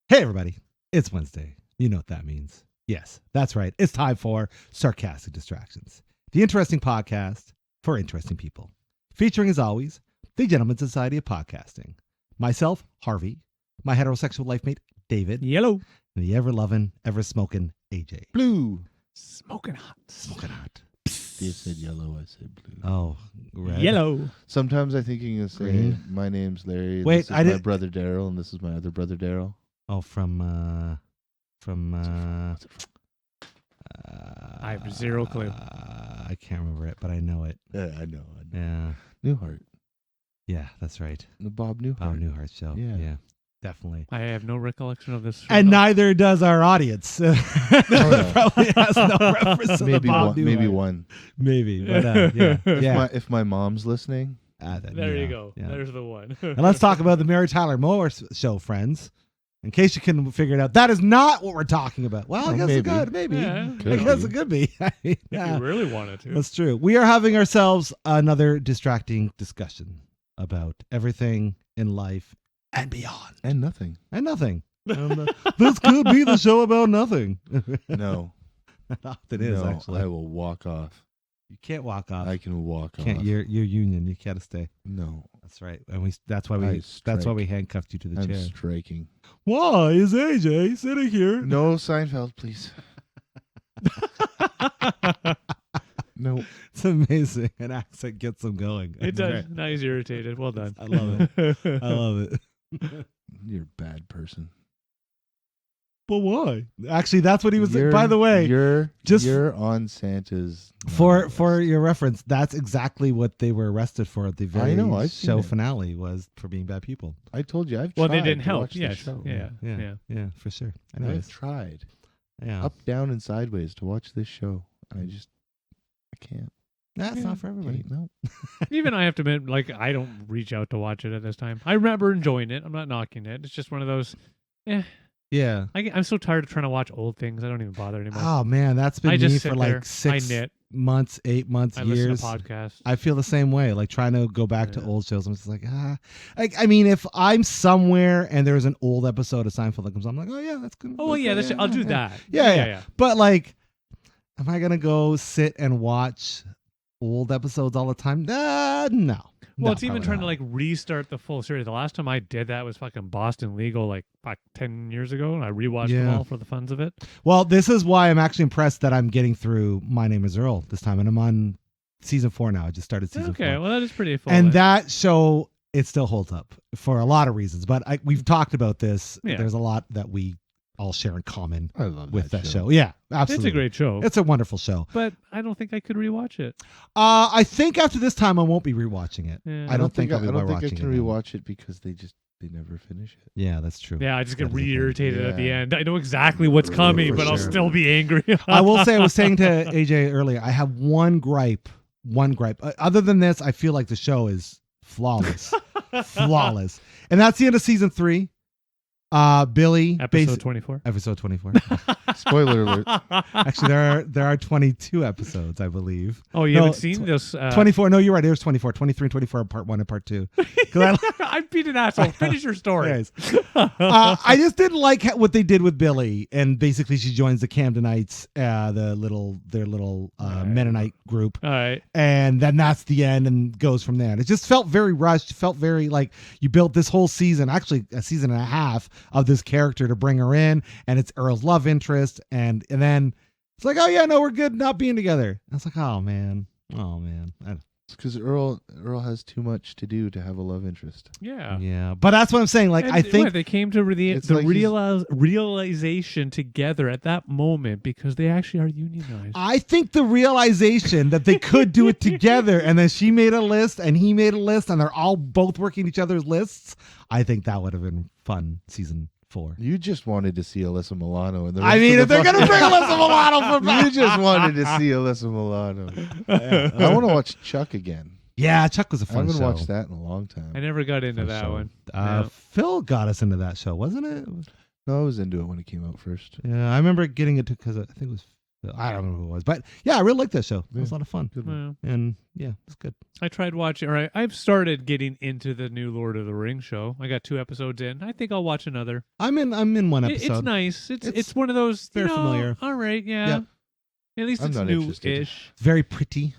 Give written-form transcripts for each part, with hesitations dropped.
Hey, everybody. It's Wednesday. You know what that means. Yes, that's right. It's time for Sarcastic Distractions, the interesting podcast for interesting people. Featuring, as always, the Gentleman's Society of Podcasting. Myself, Harvey, my heterosexual life mate, David, Yellow. and the ever-loving, ever-smoking AJ. Blue. Smoking hot. Smoking hot. You said yellow, I said blue. Oh, red. Yellow. Sometimes I think you can say, Green. my name's Larry. Wait, this is I my did- brother Daryl, and this is my other brother Daryl. Oh, from What's it from? I have zero clue. I can't remember it, but I know it. Yeah, I know. Yeah. Newhart. Yeah, that's right. The Bob Newhart. Bob Newhart show. Yeah. Yeah, definitely. I have no recollection of this. And show. neither does our audience. no. Probably has no reference to the Maybe Bob one. Newhart. Maybe one. Maybe, but yeah. yeah. If my mom's listening, There you go. Yeah. There's the one. And let's talk about the Mary Tyler Moore show, friends. In case you couldn't figure it out, that is not what we're talking about. Well, I Oh, guess maybe. it could. Maybe. Yeah. I guess it could be. If Yeah, you really wanted to. that's true. We are having ourselves another distracting discussion about everything in life and beyond. and nothing. And nothing. This could be the show about nothing. No. It often is, no, actually. I will walk off. You can't walk off. I can walk Can't off. you're union. You gotta stay. No. That's right. And that's why I strike. we handcuffed you to the I'm chair. striking. Why is AJ sitting here? No, Seinfeld, please. No. It's amazing. An accent gets them going. It That's does. great. Now he's irritated. Well done. I love it. I love it. You're a bad person. But why? Actually, that's what he was. You're- By the way, just- you're on Santa's. for your reference, that's exactly what they were arrested for at the very know, I've seen show it. finale, was for being bad people. I told you I've Well, tried they didn't to help. watch the Yes. show. Yeah. For sure. I've Anyways, tried yeah, up, down, and sideways to watch this show, and I can't. that's Yeah. not for everybody. No. Even I have to admit, like, I don't reach out to watch it at this time. I remember enjoying it. I'm not knocking it. It's just one of those. Yeah. I'm so tired of trying to watch old things. I don't even bother anymore. Oh man, that's been I just me sit for there, like 6 I knit. months, 8 months, I years. listen to podcasts. I feel the same way. Like trying to go back to Yeah. old shows. I'm just like, I mean, if I'm somewhere and there's an old episode of Seinfeld that comes on, I'm like, oh yeah, that's good. Oh, well, yeah, I'll do yeah. that. Yeah. But like, am I gonna go sit and watch old episodes all the time? No. Well, No, it's even probably trying not. to like restart the full series. The last time I did that was fucking Boston Legal, like 10 years ago, and I rewatched them Yeah. all for the funs of it. Well, this is why I'm actually impressed that I'm getting through My Name Is Earl this time, and I'm on season 4 now. I just started season 4. Okay, well that is pretty full. And then. that show, it still holds up for a lot of reasons. But we've talked about this. Yeah. There's a lot that we all share in common I love with that show. show. Yeah, it's absolutely. a great show, It's a wonderful show. but I don't think I could rewatch it. I think after this time, I won't be rewatching it. Yeah. I don't think I'll be I don't think I watching can it now. rewatch it because they never finish it. Yeah, that's true. Yeah, I just get That is a thing. re-irritated at the Yeah. end. I know exactly what's coming, For but I'll sure. still be angry. I will say, I was saying to AJ earlier, I have one gripe. Other than this, I feel like the show is flawless. Flawless. And that's the end of season 3. Billy. Episode 24. Episode 24. Spoiler alert. Actually, there are 22 episodes, I believe. Oh, you No, haven't seen this? 24. No, you're right. There's 24. 23 and 24 are part 1 and part 2. 'Cause I'm being an asshole. Finish your story. Anyways, I just didn't like what they did with Billy, and basically she joins the Camdenites, their little Mennonite group, All right. and then that's the end, and goes from there. And it just felt very rushed. Felt very like you built this whole season, actually a season and a half, of this character to bring her in, and it's Earl's love interest, and then it's like, oh yeah, no, we're good not being together. And it's like, oh man. It's because Earl has too much to do to have a love interest. Yeah. Yeah, but that's what I'm saying. Like, And I think they came to the It's like realization together at that moment because they actually are unionized. the realization that they could do it together, and then she made a list and he made a list, and they're all both working each other's lists. I think that would have been fun. Season 4. You just wanted to see Alyssa Milano, and I mean, if they're gonna bring Alyssa Milano for back, you just wanted to see Alyssa Milano. I want to watch Chuck again. yeah, Chuck was a I fun haven't show. watched that in a long time. I never got into Fun that show. one. No. Phil got us into that show, wasn't it? No, I was into it when it came out first. Yeah, I remember getting it because I think it was So I don't remember who it was, but yeah, I really liked that show. It was a lot of fun, Good one. Well, and yeah, it's good. I tried watching, or I've started getting into the new Lord of the Rings show. I got 2 episodes in. I think I'll watch another. I'm in one episode. It's nice. It's It's one of those very you know, familiar. All right, yeah. Yep. At least I'm it's not interested. new-ish. It's very pretty.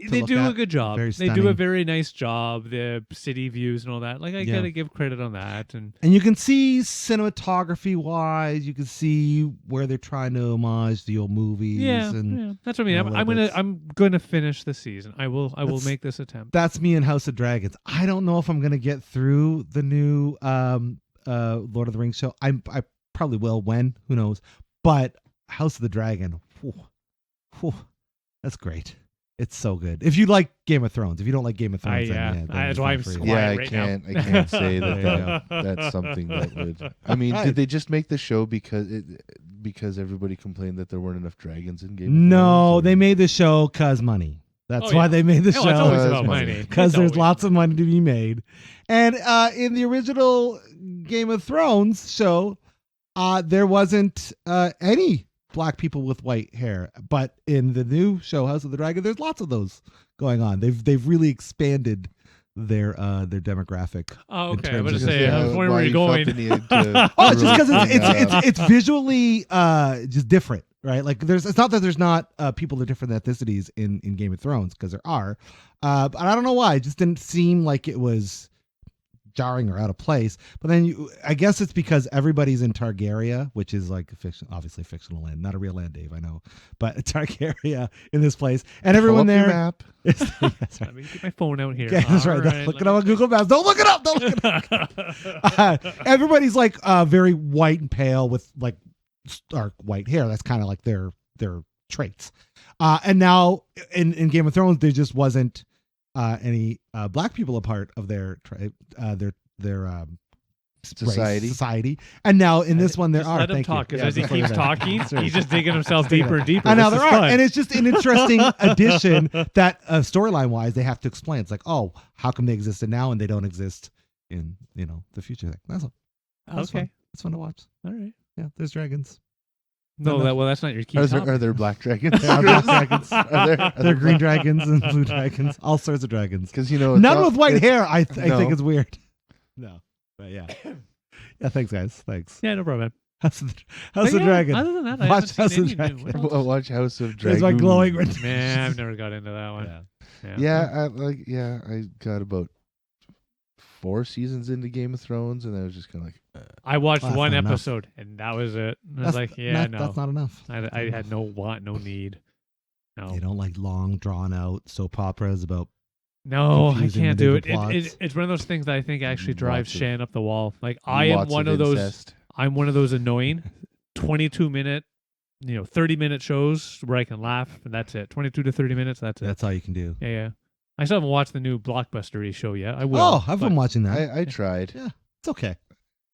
to They look do a at. good job. Very They do a stunning. very nice job. The city views and all that. Like I Yeah. gotta give credit on that. And And you can see cinematography wise, you can see where they're trying to homage the old movies. yeah, And that's what I mean. you know, I'm little bits. I'm gonna finish the season. I will That's- make this attempt. that's me in House of Dragons. I don't know if I'm gonna get through the new Lord of the Rings show. I probably will. When? Who knows? But House of the Dragon. Whew, that's great. It's so good. If you like Game of Thrones, if you don't like Game of Thrones, then that's it's why not I'm for you. quiet Yeah, I right now. can't say There that, you that's something that would. I mean, Right. did they just make the show because everybody complained that there weren't enough dragons in Game of No, Thrones? they made the show cause money. That's Oh, why yeah. they made the No, it's show. always That's about money. money. Because It's there's always- lots of money to be made. And in the original Game of Thrones show, there wasn't any black people with white hair. But in the new show, House of the Dragon, there's lots of those going on. They've really expanded their demographic. Oh, in okay. I terms was of- gonna say, I was wondering why where you you're felt going. the need to Oh, it's just really because bring that up. it's visually just different, right? Like it's not that there's not people of different ethnicities in Game of Thrones, because there are, but I don't know why it just didn't seem like it was jarring or out of place. But then I guess it's because everybody's in Targaria, which is like obviously a fictional land, not a real land, Dave, I know, but Targaria in this place, and everyone Pull up your there. map. That's right. Let me get my phone out here. Okay, that's All right. Look let it up me on Google Maps. Don't look it up. Don't look it up. Everybody's like very white and pale with like stark white hair. That's kind of like their traits. And now in Game of Thrones, there just wasn't any black people a part of their Society. And now in this Just one there are. Let him Thank you. talk, because Yeah, as he before keeps that. talking, That's right. he's just digging himself deeper and deeper. And now This there is are, fun. and it's just an interesting addition that storyline wise they have to explain. It's like, oh, how come they existed now and they don't exist in the future? That's all. That's Okay. fun. It's fun to watch. All right. Yeah, there's dragons. No, No. that's not your key. Are topic. there black dragons? There are black dragons. Are there There are green dragons and blue dragons, all sorts of dragons. Because it's None all- with white it's- hair. I no. think is weird. No, but yeah, yeah. Thanks, guys. Thanks. Yeah, no problem. House of But the yeah, Dragon. Other than that, I Watch haven't House seen of any Dragon. new. What else? I'll watch House of There's Dragon. my glowing red. Man, I've never got into that one. Yeah. I got about 4 seasons into Game of Thrones, and I was just kind of like, I watched Well, that's one not enough. episode, and that was it. I was like, yeah, no. That's not enough. I had no want, no need. No. They don't like long, drawn out soap operas about. No, I confusing can't do it. medieval plots. It's one of those things that I think actually drives Lots of- Shan up the wall. Like I am lots one of those. incest. I'm one of those annoying 22-minute, 30-minute shows where I can laugh and that's it. 22 to 30 minutes. That's it. That's all you can do. Yeah. I still haven't watched the new blockbustery show yet. I will. Oh, I've but- been watching that. I tried. Yeah. It's okay.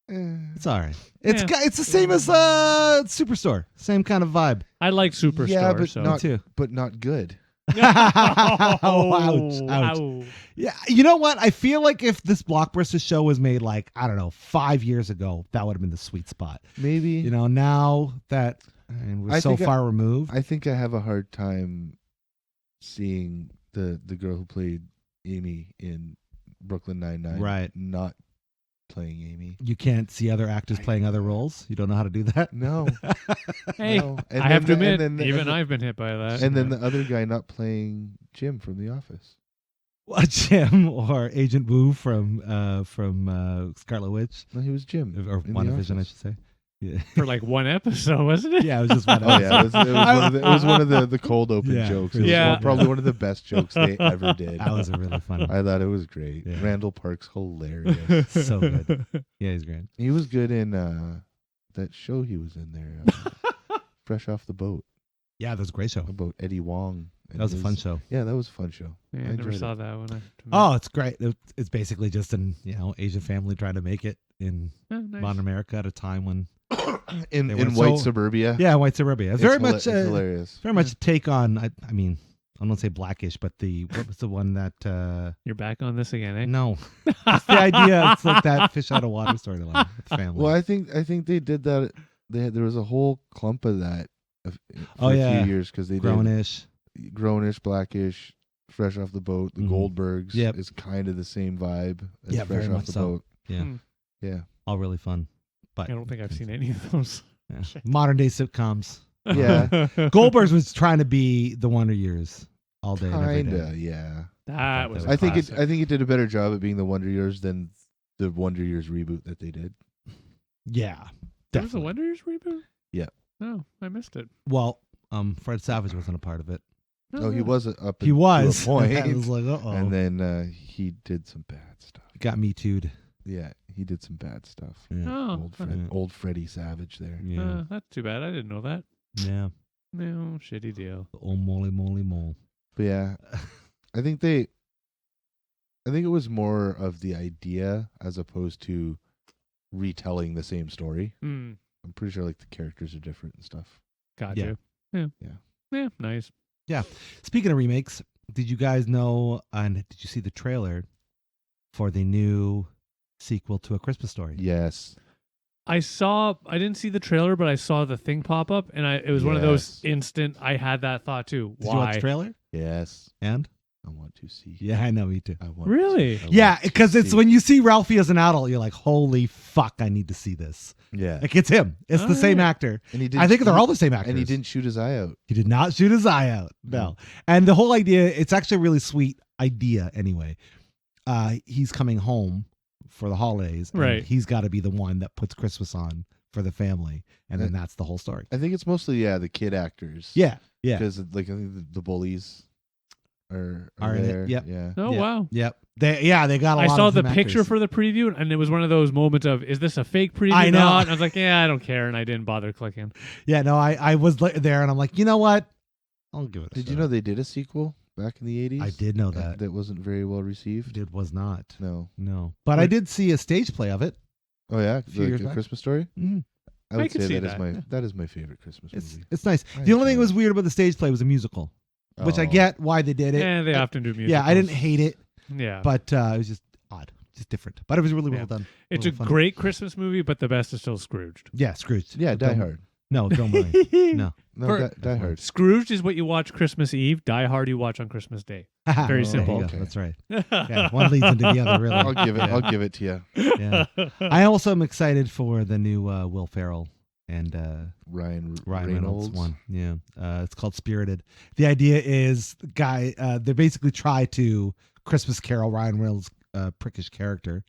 Eh. It's all right. Yeah. It's the same as Superstore. Same kind of vibe. I like Superstore. Yeah, but so. not- too. but not good. Oh, ouch. Ow. Yeah, you know what? I feel like if this blockbuster show was made like, I don't know, 5 years ago, that would have been the sweet spot. Maybe. Now that we're I so think far removed. I think I have a hard time seeing the girl who played Amy in Brooklyn Nine-Nine Right. not playing Amy. You can't see other actors playing other roles. You don't know how to do that. No. Hey, No. And I have to then the- admit, and then- even and then- I've been hit by that. And then the other guy not playing Jim from The Office. Well, Jim or Agent Wu from Scarlet Witch No, he was Jim. or in The WandaVision, I Office. should say. Yeah, for like one episode, wasn't it? yeah, it was just one. Oh yeah, it was one of the cold open Yeah, jokes. really It was Yeah. probably one of the best jokes they ever did. That was a really fun one. I thought it was great. Yeah. Randall Park's hilarious. So good. Yeah, he's great. He was good in that show he was in there, Fresh Off the Boat, Yeah, that was a great show. about Eddie Wong. and That was a his- fun show. Yeah, that was a fun show. Yeah, I I never enjoyed saw it. that one. Oh, it's great. It's basically just an Asian family trying to make it in Nice. modern America at a time when in They were white so- suburbia. white suburbia. It's very much it's hilarious. very much a take on. I mean, I don't say Blackish, but what was the one that? You're back on this again, eh? No, it's the idea. It's like that fish out of water storyline with family. Well, I think they did that. There was a whole clump of that for Oh, a yeah. few years because they Grownish. did Grownish, Blackish, Fresh Off the Boat. The Mhm. Goldbergs Yep. is kind of the same vibe as Yeah, Fresh very Off much the so. Boat. Yeah. Hmm. Yeah. All really fun. But I don't think I've seen any of those. yeah. Modern day sitcoms. Yeah. Goldberg's was trying to be the Wonder Years all day and every Kinda, day. yeah. That was. I a I think classic. it did a better job at being the Wonder Years than the Wonder Years reboot that they did. Yeah. There was a Definitely. Wonder Years reboot. Yeah. Oh, I missed it. Well, Fred Savage wasn't a part of it. Oh, he yeah. was up. He was. to a point, I was like, uh-oh. and then he did some bad stuff. Got me too'd. Yeah, he did some bad stuff. Yeah. Oh, Old Freddie Savage there. Yeah. that's too bad. I didn't know that. Yeah. No, shitty deal. The old moly mole. But yeah, I think it was more of the idea as opposed to retelling the same story. Mm, I'm pretty sure like the characters are different and stuff. got Yeah. you. Yeah. Yeah. Yeah, nice. Speaking of remakes, did you guys know and did you see the trailer for the new sequel to A Christmas Story? Yes. I didn't see the trailer, but I saw the thing pop up, and it was one of those Yes. instant, I had that thought too. Did you watch Why? the trailer? Yes. And? I want to see. Yeah, I know, me too. I want Really? To, I Yeah, want to because it's see. when you see Ralphie as an adult, you're like, holy fuck, I need to see this. Yeah. Like, it's him. It's the same Alright. actor. And he did. I think they're all the same actors. And he didn't shoot his eye out. He did not shoot his eye out. No. And the whole idea, it's actually a really sweet idea anyway. He's coming home for the holidays. And Right. he's got to be the one that puts Christmas on for the family. And then that's the whole story. I think it's mostly the kid actors. Yeah. Yeah. Because like I think the bullies are Are in it, there. yep. Yeah. Oh, Yeah. wow. Yep. They got a I lot saw of the them picture actors. for the preview, and it was one of those moments of, is this a fake preview I or know. not? And I was like, yeah, I don't care, and I didn't bother clicking. Yeah, no, I was there and I'm like, you know what? I'll give it a Did you shot. know they did a sequel back in the 80s? I did know that. That wasn't very well received. It was not. No. No. But I did see a stage play of it. Oh yeah, few years the back. Christmas Story. Mhm. I would I could say see that is that. that is my favorite Christmas It's movie. it's nice. I The only thing enjoy that was it. weird about the stage play was a musical, which I Oh. get why they did it. Yeah, they I- often do music. Yeah, I didn't hate it, Yeah. but it was just odd, just different. But it was really Yeah. well done. It's a Well, fun. great Christmas movie, but the best is still Scrooged. Yeah, Scrooge. Yeah, Die Don't- Hard. No, don't worry. No. No, For- Die Hard. Scrooged is what you watch Christmas Eve. Die Hard you watch on Christmas Day. Very There you simple. go. Okay. That's right. Yeah, one leads into the other, really. I'll give it. Yeah. I'll give it to you, Yeah. I also am excited for the new Will Ferrell and Ryan Reynolds one. Yeah. It's called Spirited. The idea is the guy, they basically try to Christmas Carol Ryan Reynolds' prickish character,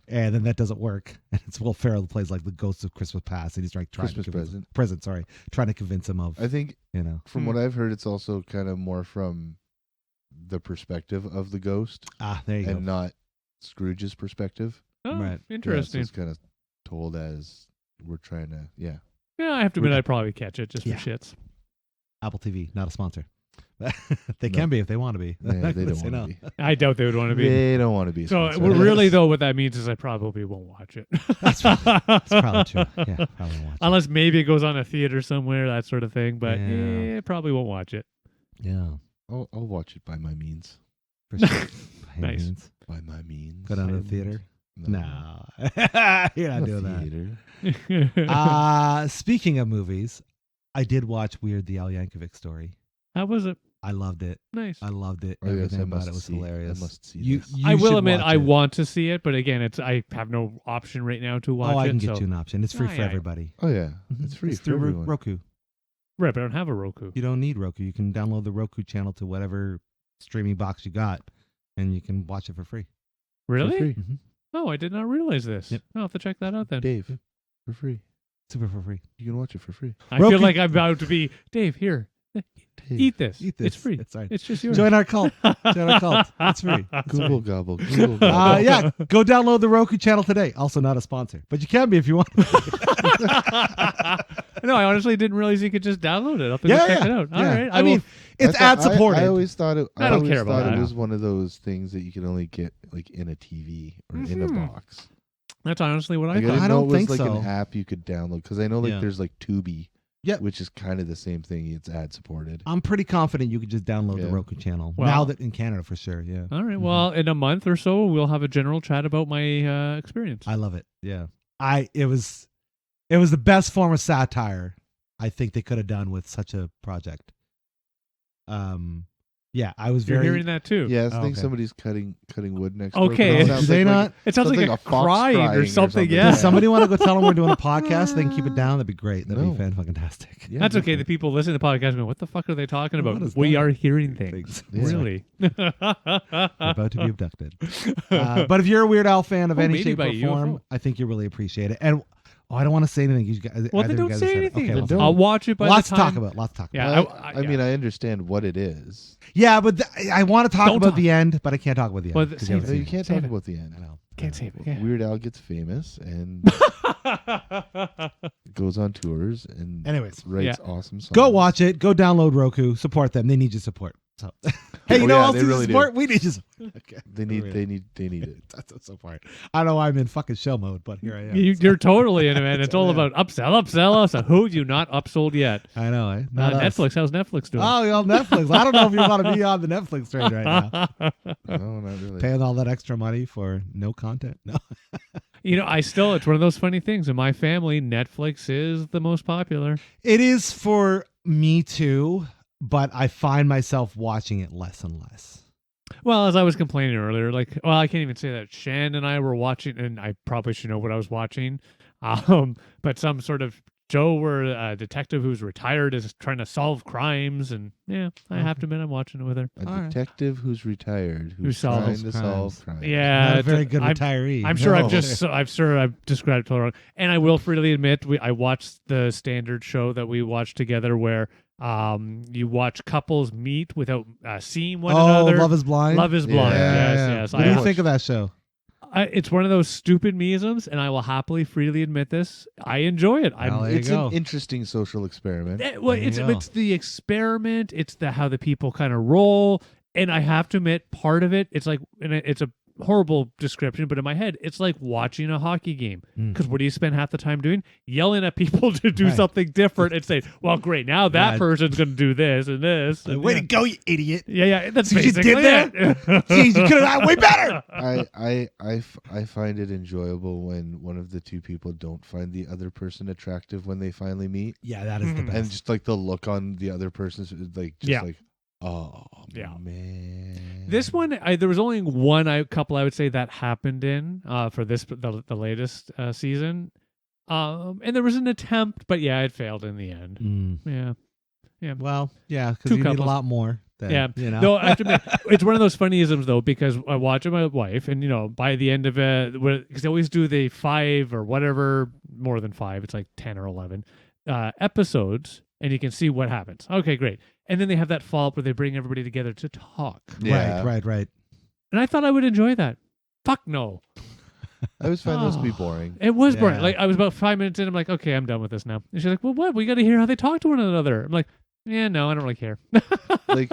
and then that doesn't work. And it's Will Ferrell who plays like the ghost of Christmas past, and he's trying Christmas to convince present. trying to convince him of, I think from Hmm. what I've heard, it's also kind of more from the perspective of the ghost there you and go. not Scrooge's perspective. Oh, Right. interesting. Yeah, so it's kind of told as we're trying to. Yeah. Yeah, I have to admit, I'd probably catch it just Yeah. for shits. Apple TV, not a sponsor. They No. can be if they want to be. Yeah, they don't Say want to be. I doubt they would want to be. They don't want to be. So sponsored. really, though, what that means is I probably won't watch it. That's probably true. Yeah, probably watch it. Unless maybe it goes on a theater somewhere, that sort of thing. But Yeah. probably won't watch it. Yeah, I'll watch it by my means. for sure. By any Nice. means. By my means. Go down to the By theater. No. No, you're not The doing theater. that. Speaking of movies, I did watch Weird the Al Yankovic story. How was it? I loved it. Nice. I loved it. Oh, yes, Everything I about must it was see. hilarious. I must see You, this. you I will should admit, watch I it. want to see it, but again, I have no option right now to watch Oh, I it. can get so. you an option. It's free Oh, for yeah. everybody. Oh yeah, Mhm. it's free It's for through everyone. Roku. Right, but I don't have a Roku. You don't need Roku. You can download the Roku channel to whatever streaming box you got, and you can watch it for free. Really? For free. Mm-hmm. Oh, I did not realize this. Yep. I'll have to check that out then. Dave, for free. Super for free. You can watch it for free. I Roku- feel like I'm about to be, Dave, here, Dave, eat this. Eat this. It's free. It's, right. It's just yours. Join our cult. Join our cult. It's free. It's free. Google gobble. Google gobble. Yeah, go download the Roku channel today. Also not a sponsor, but you can be if you want. No, I honestly didn't realize you could just download it. I'll have to Yeah, check yeah, it out. All yeah. right. I mean, it's I ad thought- supported. I always thought it. I don't always care about thought that. it was one of those things that you can only get like in a TV or in a Mhm. box. that's honestly what I Like, thought. I didn't know don't it was think like so. an app you could download because I know like Yeah. there's like Tubi, Yep. which is kind of the same thing. It's ad supported. I'm pretty confident you could just download the Yeah. Roku channel Well- now that in Canada for sure. Yeah, All right. Well, in a month or so, we'll have a general chat about my experience. I love it. Yeah, it was the best form of satire I think they could have done with such a project. Yeah, I was You're very. hearing that too. Yeah, I Oh, think okay. somebody's cutting wood next door. but Okay. it Do sounds they like, not? It sounds like a fox crying or something. Yeah. Does somebody want to go tell them we're doing a podcast? They can keep it down. That'd be great. That'd No. be fantastic. Yeah, That's no. okay. The people listening to the podcast go, what the fuck are they talking about? What is We that? are hearing things. Yeah. Really. We're about to be abducted. But if you're a Weird Al fan of Oh, any maybe shape by or form, UFO. I think you really appreciate it. And I don't want to say anything. You guys, Well, either then you don't guys say have said it. anything. Okay, Then well, I'll watch it by lots the to time. talk about. Lots to talk about. Yeah. Well, I mean, I understand what it is. Yeah, but I want to talk Don't about talk. the end, but I can't talk about the end. Well, 'cause save haven't No, seen you it. can't Save talk it. about the end. I know. Can't save it. Yeah. Weird Al gets famous and goes on tours and Anyways, writes awesome songs. go watch it. Go download Roku. Support them. They need your support. So, hey, you Oh, know yeah, what else they needs really do. support? We need your support. Okay. They need it. That's the support. I don't know why I'm in fucking show mode, but here I am. You're totally in it, man. It's all Yeah. about upsell. So who you not upsold yet? I know. Eh? Not us. Netflix. How's Netflix doing? Oh, well, Netflix. I don't know if you want to be on the Netflix train right now. No, not really. Paying all that extra money for no content. No. It's one of those funny things. In my family, Netflix is the most popular. It is for me too, but I find myself watching it less and less. Well, as I was complaining earlier, I can't even say that. Shan and I were watching, and I probably should know what I was watching. But some sort of Joe, where a detective who's retired is trying to solve crimes, and I have to admit, I'm watching it with her. A All right. detective who's retired Who who's solves trying to solve crimes. Yeah, Not a it's very good I'm- retiree. I'm sure No. I've described it totally wrong. And I will freely admit, I watched the standard show that we watched together where you watch couples meet without seeing one another. Love is Blind. Love is Blind. Yeah. Yes. What do you I- think of that show? It's one of those stupid meisms, and I will happily, freely admit this. I enjoy it. Well, there you It's go. an interesting social experiment. There you It's go. it's the experiment. It's the how the people kind of roll, and I have to admit, part of it, it's like, and it's a horrible description, but in my head, it's like watching a hockey game. Mm. Because what do you spend half the time doing? Yelling at people to do Right. something different and say, "Well, great, now that Right. person's going to do this and this." And Way to go, you idiot! Yeah, that's See what you basically did it. Jeez, you could have done way better. I find it enjoyable when one of the two people don't find the other person attractive when they finally meet, Yeah, that is the Mhm. best. and just like the look on the other person's like just Yeah. like, oh Yeah. man. This one, there was only one couple I would say that happened in for the latest season, and there was an attempt, but it failed in the end. Mm. Yeah. Well, yeah, because Two you need a couples. lot more. Than, Yeah. you know. No, I have to admit, it's one of those funnyisms though, because I watch it with my wife, and by the end of it, because they always do the 5 or whatever, more than 5, it's like 10 or 11 episodes, and you can see what happens. Okay, great. And then they have that follow up where they bring everybody together to talk, Yeah. Right. and I thought I would enjoy that. Fuck no, I always find those to be Oh. boring. it was boring. Yeah. Like I was about 5 minutes in, I'm like, okay, I'm done with this now. And she's like, well, what? We got to hear how they talk to one another. I'm like, yeah, no, I don't really care. like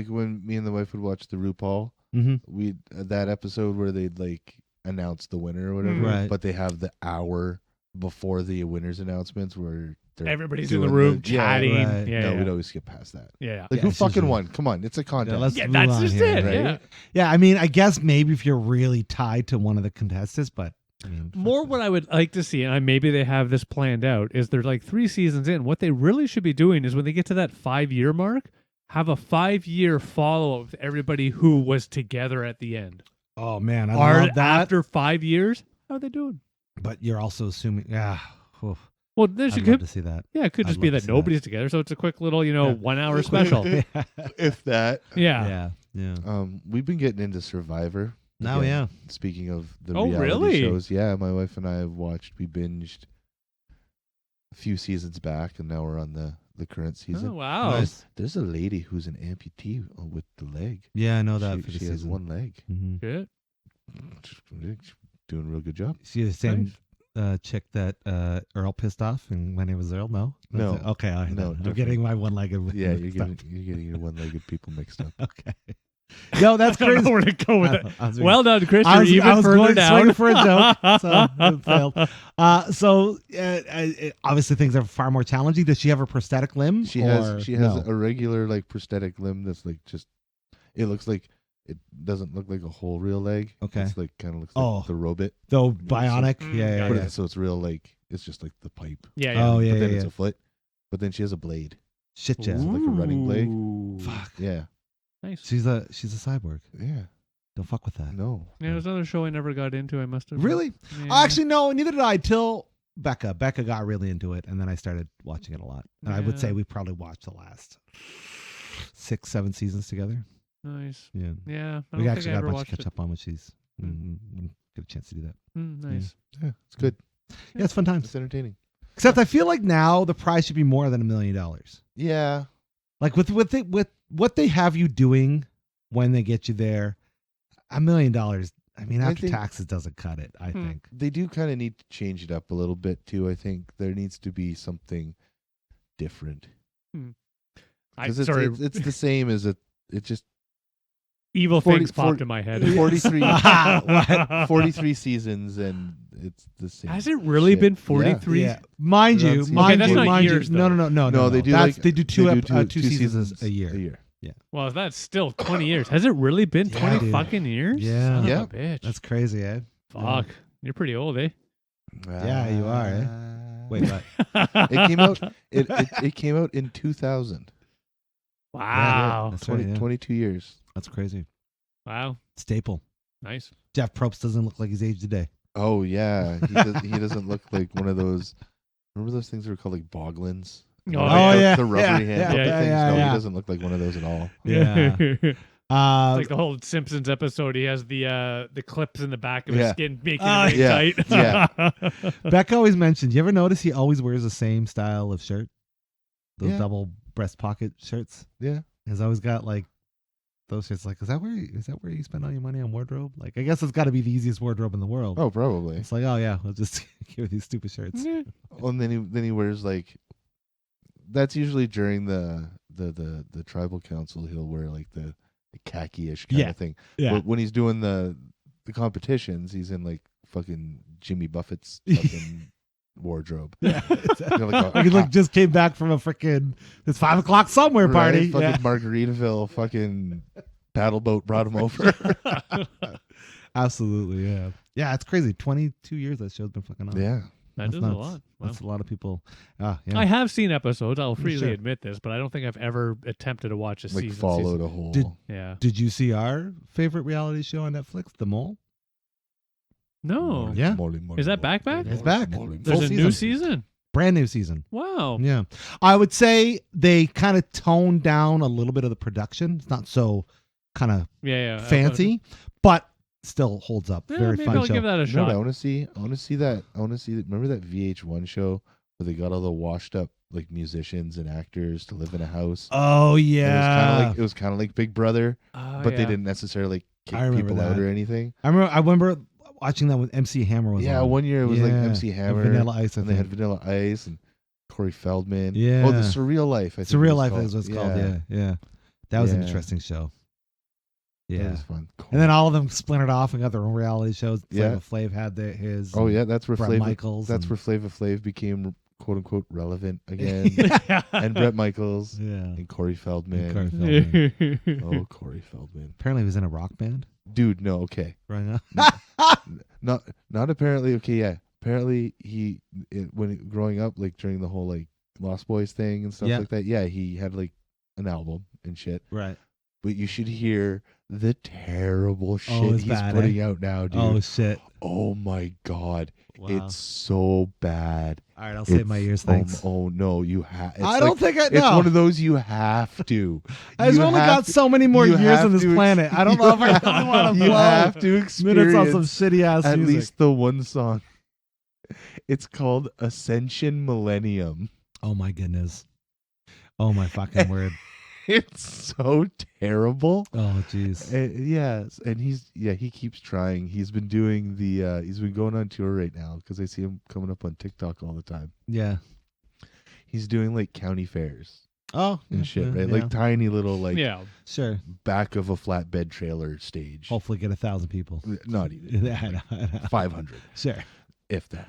when me and the wife would watch the RuPaul, Mm-hmm. we that episode where they'd like announce the winner or whatever, Right. but they have the hour before the winners announcements where they're Everybody's in the doing room yeah, chatting. right. Yeah, no, yeah. we'd always skip past that. Yeah. Like Yeah, who it's fucking usually- won? Come on, it's a contest. let's Yeah, move that's on just here. it. right? Yeah. Yeah, I mean, I guess maybe if you're really tied to one of the contestants, but I mean, More what I would like to see, and maybe they have this planned out, is they're like 3 seasons in. What they really should be doing is when they get to that 5-year mark, have a 5-year follow up with everybody who was together at the end. Oh man, I Are love that. after 5 years, how are they doing? But you're also assuming, oof, Well, this I'd could, love to see that. it could I'd just be love to that see nobody's together, so it's a quick little, Yeah. 1 hour special. If that. Yeah. Yeah. We've been getting into Survivor. Now, Again, yeah. Speaking of the Oh, reality really? shows, yeah, my wife and I have watched. We binged a few seasons back, and now we're on the current season. Oh, wow. Nice. There's a lady who's an amputee with the leg. Yeah, I know that she for the she has season. one leg. Mm-hmm. Good. She's doing a real good job. See the same chick that Earl pissed off, and when it was Earl, no. No. That's it? Okay, all right, No, then. I'm different. getting my one-legged. Yeah, mixed you're up. getting your one-legged people mixed up. Okay. No, that's I don't crazy. know where to go with it. I was being- Well done, Chris. I You're was, even I was further going down. swinging for a joke, so it failed. So obviously things are far more challenging. Does she have a prosthetic limb? She has no? a regular like prosthetic limb that's like just it looks like it doesn't look like a whole real leg. Okay. It's like kind of looks like Oh. the robot. Though bionic. Mm, Yeah, got yeah, But yeah. so it's real like it's just like the pipe. Yeah, yeah. Oh, yeah, but then yeah, it's yeah. a foot. but then she has a blade. Shit, yeah. Like a running blade. Ooh. Fuck. Yeah. Nice. She's a cyborg. Yeah. Don't fuck with that. No. Yeah, there's another show I never got into. I must have. Really? Yeah. Actually, no. Neither did I. Till Becca. Becca got really into it, and then I started watching it a lot. And I would Yeah. say we probably watched the last 6-7 seasons together. Nice. Yeah. Yeah. I We don't think actually I got a ever bunch to watched catch it. up on when she's get a chance to do that. Nice. Yeah. It's good. Yeah, it's fun times. It's entertaining. Except I feel like now the prize should be more than $1 million. Yeah. Like with what they have you doing when they get you there, $1 million. I mean, I after think- taxes doesn't cut it. I think. They do kind of need to change it up a little bit too. I think there needs to be something different. Because it's the same as it just Evil 40 things popped in my head. 43 What? 43 seasons and it's the same. Has it really shit. been 43? Yeah, mind you, That's- mind that's you, not mind years, you. No, though. no. They do That's, like they do two they do two seasons a year. Well, that's still 20 years. Has it really been Yeah, 20 dude. fucking years? Yeah. Son Yeah. of a bitch. That's crazy, eh? Fuck. You're pretty old, eh? Yeah, you are, eh? Wait, what? It came out. It came out in 2000. Wow. That's right, yeah. 22 years. That's crazy. Wow. Staple. Nice. Jeff Probst doesn't look like he's aged a day. Oh yeah, he doesn't look like one of those. Remember those things that were called like boglins? Oh, yeah. the rubbery Yeah, hand yeah, things. yeah, No, yeah. he doesn't look like one of those at all. Yeah. It's Uh, like the whole Simpsons episode. He has the clips in the back of his Yeah. skin making Oh, it really yeah. tight. Becca always mentioned. You ever notice he always wears the same style of shirt? Those Yeah. double breast pocket shirts. Yeah. He's always got like those shirts. Like, is that where you spend all your money on wardrobe? Like, I guess it's got to be the easiest wardrobe in the world. Oh, probably. It's like, oh yeah, we'll just give these stupid shirts. Yeah. Well, and then he wears like. That's usually during the tribal council. He'll wear like the khaki-ish kind Yeah. of thing. Yeah. But when he's doing the competitions, he's in like fucking Jimmy Buffett's fucking wardrobe. Yeah. You know, like a- Like, he look just came back from a freaking it's 5 o'clock somewhere Right? party. Fucking Yeah. Margaritaville, fucking paddle boat brought him over. Absolutely, yeah. Yeah, it's crazy. 22 years that show's been fucking on. Yeah. That That's is a nuts. lot. Wow. That's a lot of people. Yeah. I have seen episodes. I'll freely Sure. admit this, but I don't think I've ever attempted to watch a Like season. followed a whole. Yeah. Did you see our favorite reality show on Netflix, The Mole? No. Yeah. Is that back? It's back. There's Full a new season. season. Brand new season. Wow. Yeah. I would say they kind of toned down a little bit of the production. It's not so kind of Yeah. fancy, but still holds up. Yeah, Very maybe fun I'll show. give that a You know what I shot. want to see? I want to see that. Remember that VH1 show where they got all the washed up like musicians and actors to live in a house? Oh And yeah. it was kind of like Big Brother, Oh, but they yeah. didn't necessarily kick I remember people out that. or anything. I remember watching that with MC Hammer was Yeah, on. one year it was like Yeah. MC And Hammer, Vanilla Ice. I and they had think. Vanilla Ice and Corey Feldman. Yeah. Oh, the Surreal Life. I think it Surreal was Life called. is what it's called. Yeah. That was an Yeah. interesting show. That Yeah. was fun. And then all of them splintered off and got their own reality shows. Yeah. Flava Flav had his. Oh yeah, that's where Bret Flava. Michaels. That's and- where Flava Flav became quote unquote relevant again. And Bret Michaels Yeah. and Corey Feldman. Corey Feldman. Oh, Corey Feldman. Apparently, he was in a rock band. Dude, no, okay. Right now. Not apparently. Okay, yeah. Apparently, growing up, like during the whole like Lost Boys thing and stuff Yeah. like that. Yeah, he had like an album and shit. Right. But you should hear the terrible shit it's he's bad, putting out now, dude. Oh shit. Oh my god, Wow. it's so bad. All right. I'll save my ears. Thanks. Oh no, you have. I don't think I It's know. one of those you have to. I've You only have got to- so many more you years have on this to planet. I don't know if I really want to You blow have to minutes experience on some shitty ass at music. least the one song. It's called Ascension Millennium. Oh my goodness. Oh my fucking word. It's so terrible. Oh jeez. Yes, and he keeps trying. He's been doing he's been going on tour right now because I see him coming up on TikTok all the time. Yeah. He's doing like county fairs Oh. and shit, yeah, right? yeah. Like tiny little like Yeah. Sure. back of a flatbed trailer stage. Hopefully get 1,000 people. Not even I know, I know. 500, Sure. if that.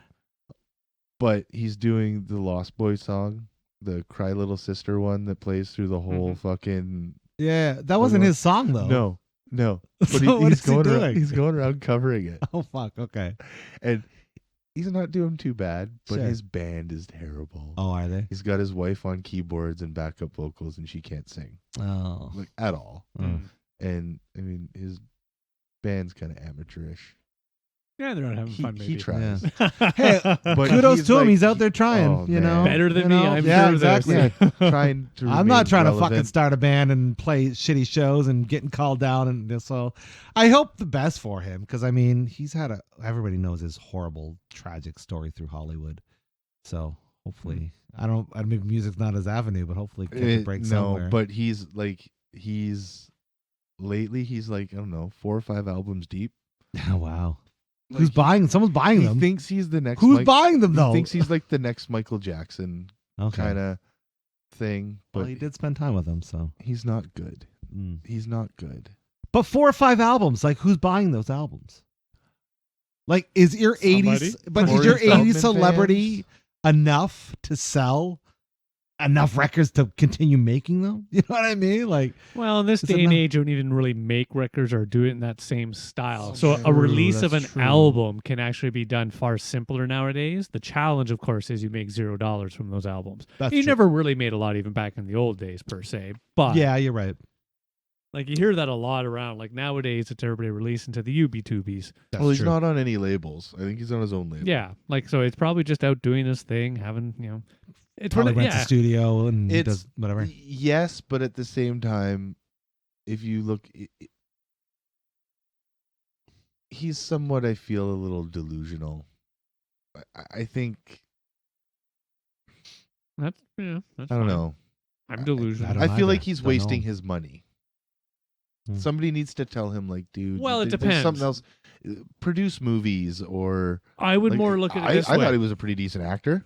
But he's doing the Lost Boys song, the Cry Little Sister one that plays through the whole fucking. Yeah, that wasn't his song though. No. But So what he's is he going around. doing? He's going around covering it, Oh fuck. Okay. and he's not doing too bad, but Sure. his band is terrible. Oh, are they? He's got his wife on keyboards and backup vocals, and she can't sing Oh. like at all. Mm. And I mean, his band's kind of amateurish. Yeah, they're not having fun. He Maybe. tries. Hey, But kudos he's to him. like- He's out there trying. Oh, you man. know, Better than you me, know? I'm yeah, sure of this. exactly. Trying to. I'm not remain trying to fucking relevant. start a band and play shitty shows and getting called down and this. So I hope the best for him because I mean he's had everybody knows his horrible tragic story through Hollywood. So hopefully I mean music's not his avenue, but hopefully he can break somewhere. No, but he's lately he's like I don't know 4 or 5 albums deep. Oh, wow. Like, Who's buying? Someone's buying He them. thinks he's the next. Who's buying them He though? thinks he's like the next Michael Jackson okay. kind of thing, but Well, he did spend time with them, so he's not good. Mm. He's not good. But 4 or 5 albums, like who's buying those albums? Like, is your Somebody? 80s, but is Corey your Feldman 80s celebrity fans? enough to sell enough records to continue making them? You know what I mean? Like, Well, in this Is it day and not- age, you don't even really make records or do it in that same style. Oh, So true, a release of an that's true. album can actually be done far simpler nowadays. The challenge, of course, is you make $0 from those albums. that's You true. never really made a lot even back in the old days, per se. But Yeah, you're right. like you hear that a lot around. Like nowadays, it's everybody releasing to the UB2Bs. That's Well, he's true. not on any labels. I think he's on his own label. Yeah, like so it's probably just out doing his thing, having it's Probably one of, rents a studio and It's- does whatever. Yes, but at the same time, if you look, he's somewhat. I feel a little delusional. I think. That's I don't know. I'm delusional. I don't I feel either. like he's Don't wasting know. his money. Hmm. Somebody needs to tell him, like, dude. Well, it there's depends. something else. Produce movies or. I would like, more look at it I this way. thought he was a pretty decent actor.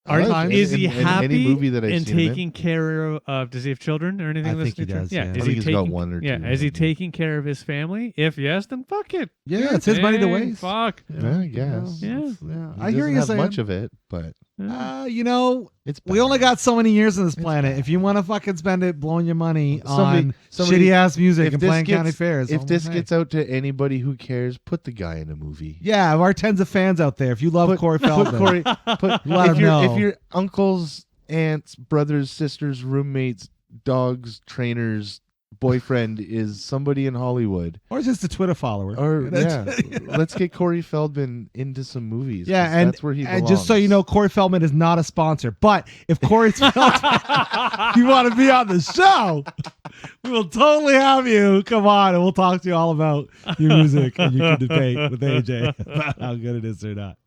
Are, I liked is him he in happy any movie that I've and seen him in. taking care of? Does he have children or anything? I of this think he nature? does, Yeah, yeah. is I he think he's got taking? one or Yeah, two, is he maybe. taking care of his family? If yes, then fuck it. Yeah, it's his money to Dang, waste. Fuck. Yeah, I guess. Yeah. Yeah. He I hear doesn't you have saying. much of it, but You know, it's. we only bad. got so many years on this It's planet. bad. If you want to fucking spend it blowing your money Somebody- on somebody- shitty ass music if and this playing gets- county fairs, If I'm this saying. gets out to anybody who cares, put the guy in a movie. Yeah, of our tens of fans out there, if you love Put- Corey Put Feldman, Corey. Let him know. If your uncles, aunts, brothers, sisters, roommates, dogs, trainers, boyfriend is somebody in Hollywood, or just a Twitter follower, or let's get Corey Feldman into some movies. Yeah, 'cause and, that's where he and belongs. just so you know, Corey Feldman is not a sponsor. But if Corey Feldman, you want to be on the show, we will totally have you. Come on, and we'll talk to you all about your music, and you can debate with AJ about how good it is or not.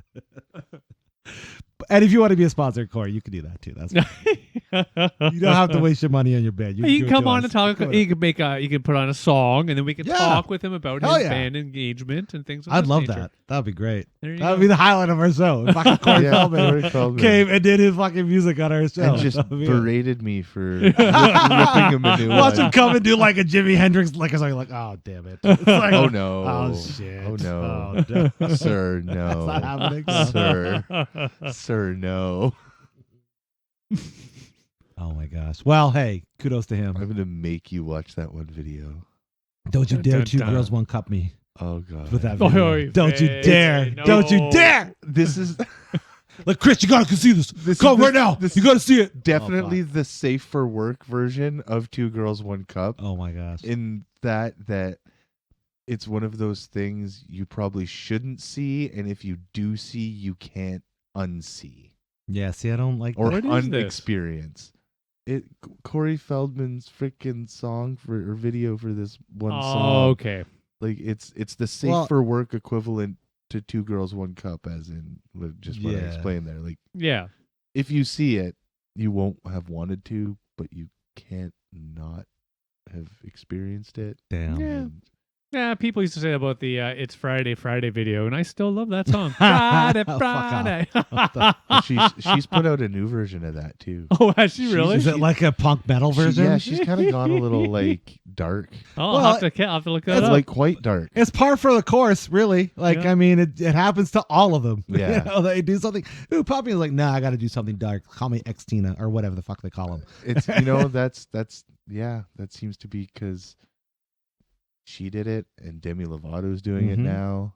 And if you want to be a sponsor, Corey, you can do that too. That's fine. You don't have to waste your money on your band. You give can it come to on us. and talk. Come You can make you can put on a song, and then we can Yeah. talk with him about Hell his yeah. band engagement and things. Of I'd this love nature. that. That would be great. There you That would go. be the highlight of our show. If fucking Corey Yeah, Feldman Corey Feldman. came and did his fucking music on our show. and just That would be it. berated me for ripping him a new Watch one. him come and do like a Jimi Hendrix lick or something. Like, oh damn it! It's like, Oh no! oh shit! Oh Oh, no! no. Sir, no! That's not happening. Sir, no! Oh my gosh! Well, hey, kudos to him. I'm gonna make you watch that one video. Don't you Dun, dare dun, two dun. girls one cup me Oh god! with that Oh, video. oy Don't you vey. dare! No. Don't you dare! This is Like Chris, you gotta see this. This Come is right now. this You gotta see it. definitely the safe for work version of Two Girls One Cup. Oh my gosh! In that it's one of those things you probably shouldn't see, and if you do see, you can't unsee Yeah. See, I don't like. or What is this? unexperience. Corey Feldman's freaking song or video for this one Oh, song. okay. Like it's the safe Well- for work equivalent to Two Girls One Cup, as in just what I Yeah. explained there. Like Yeah. if you see it, you won't have wanted to, but you can't not have experienced it. Damn. Yeah. And Yeah, people used to say about the "It's Friday, Friday" video, and I still love that song. Friday, Fuck off. Friday. but she's put out a new version of that too. Oh, has she really? Is it like a punk metal version? Yeah, she's kind of gone a little like dark. Oh, Well, I'll have to look that It's up. like quite dark. It's par for the course, really. Like, Yeah. I mean, it happens to all of them. Yeah. You know, they do something. Ooh, Poppy is like, nah, I got to do something dark. Call me X-Tina or whatever the fuck they call them. It's that's that seems to be because she did it, and Demi Lovato's doing it now.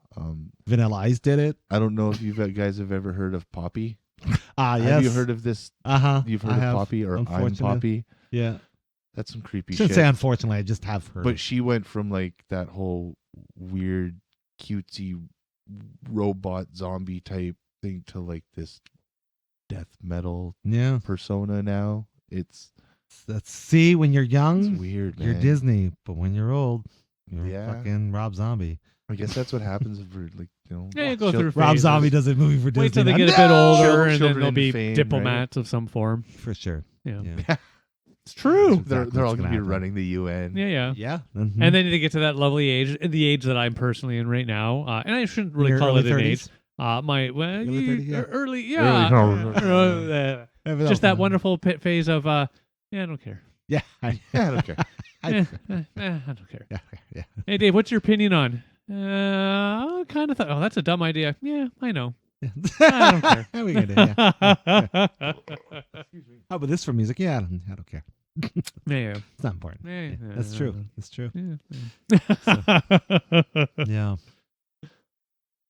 Vanilla Ice did it. I don't know if you guys have ever heard of Poppy. Yes. Have you heard of this? You've heard of Poppy or I'm Poppy? Yeah. That's some creepy Shouldn't shit. say unfortunately, I just have heard. But she went from like that whole weird, cutesy robot zombie type thing to like this death metal persona now. See, when you're young, it's weird, man. You're Disney, but when you're old, you're fucking Rob Zombie. I guess that's what happens for like you go through Rob phases. Zombie does a movie for Disney. Wait till they get a bit older, and then Children they'll in be Fame, diplomats of some form. For sure. Yeah. It's true. They're all going going to be running the UN. Yeah. Mm-hmm. And then they get to that lovely age, the age that I'm personally in right now. And I shouldn't really call it an age. Early, just that wonderful phase of, I don't care. Yeah, I don't care. I don't care. Yeah. Hey, Dave, what's your opinion on? I kind of thought, that's a dumb idea. Yeah, I know. I don't care. How are we gonna do? Yeah. How about this for music? Yeah, I don't care. Yeah. It's not important. Yeah. That's true. That's true. Yeah. Yeah.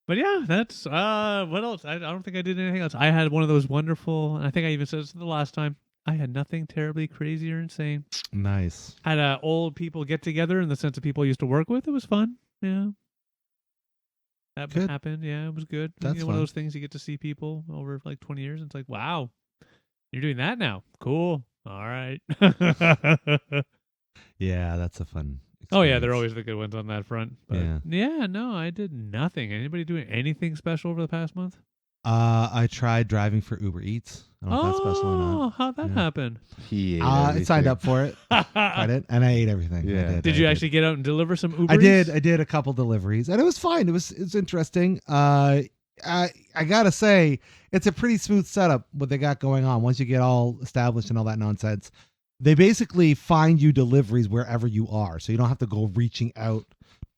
But yeah, that's what else? I don't think I did anything else. I had one of those wonderful, and I think I even said this the last time, I had nothing terribly crazy or insane. Nice. Had old people get together in the sense of people I used to work with. It was fun. Yeah. That good. happened. Yeah, it was good. That's one of those things you get to see people over like 20 years. And it's like, wow, you're doing that now. Cool. All right. Yeah, that's a fun experience. Oh, yeah, they're always the good ones on that front. But yeah, no, I did nothing. Anybody doing anything special over the past month? I tried driving for Uber Eats. I don't know if that's special or not. How'd that happen? He ate I signed up for it. Tried it, and I ate everything. Yeah. Did you actually get out and deliver some Uber Eats? I did a couple deliveries, and it was fine. It's interesting. I gotta say, it's a pretty smooth setup what they got going on. Once you get all established and all that nonsense, they basically find you deliveries wherever you are, so you don't have to go reaching out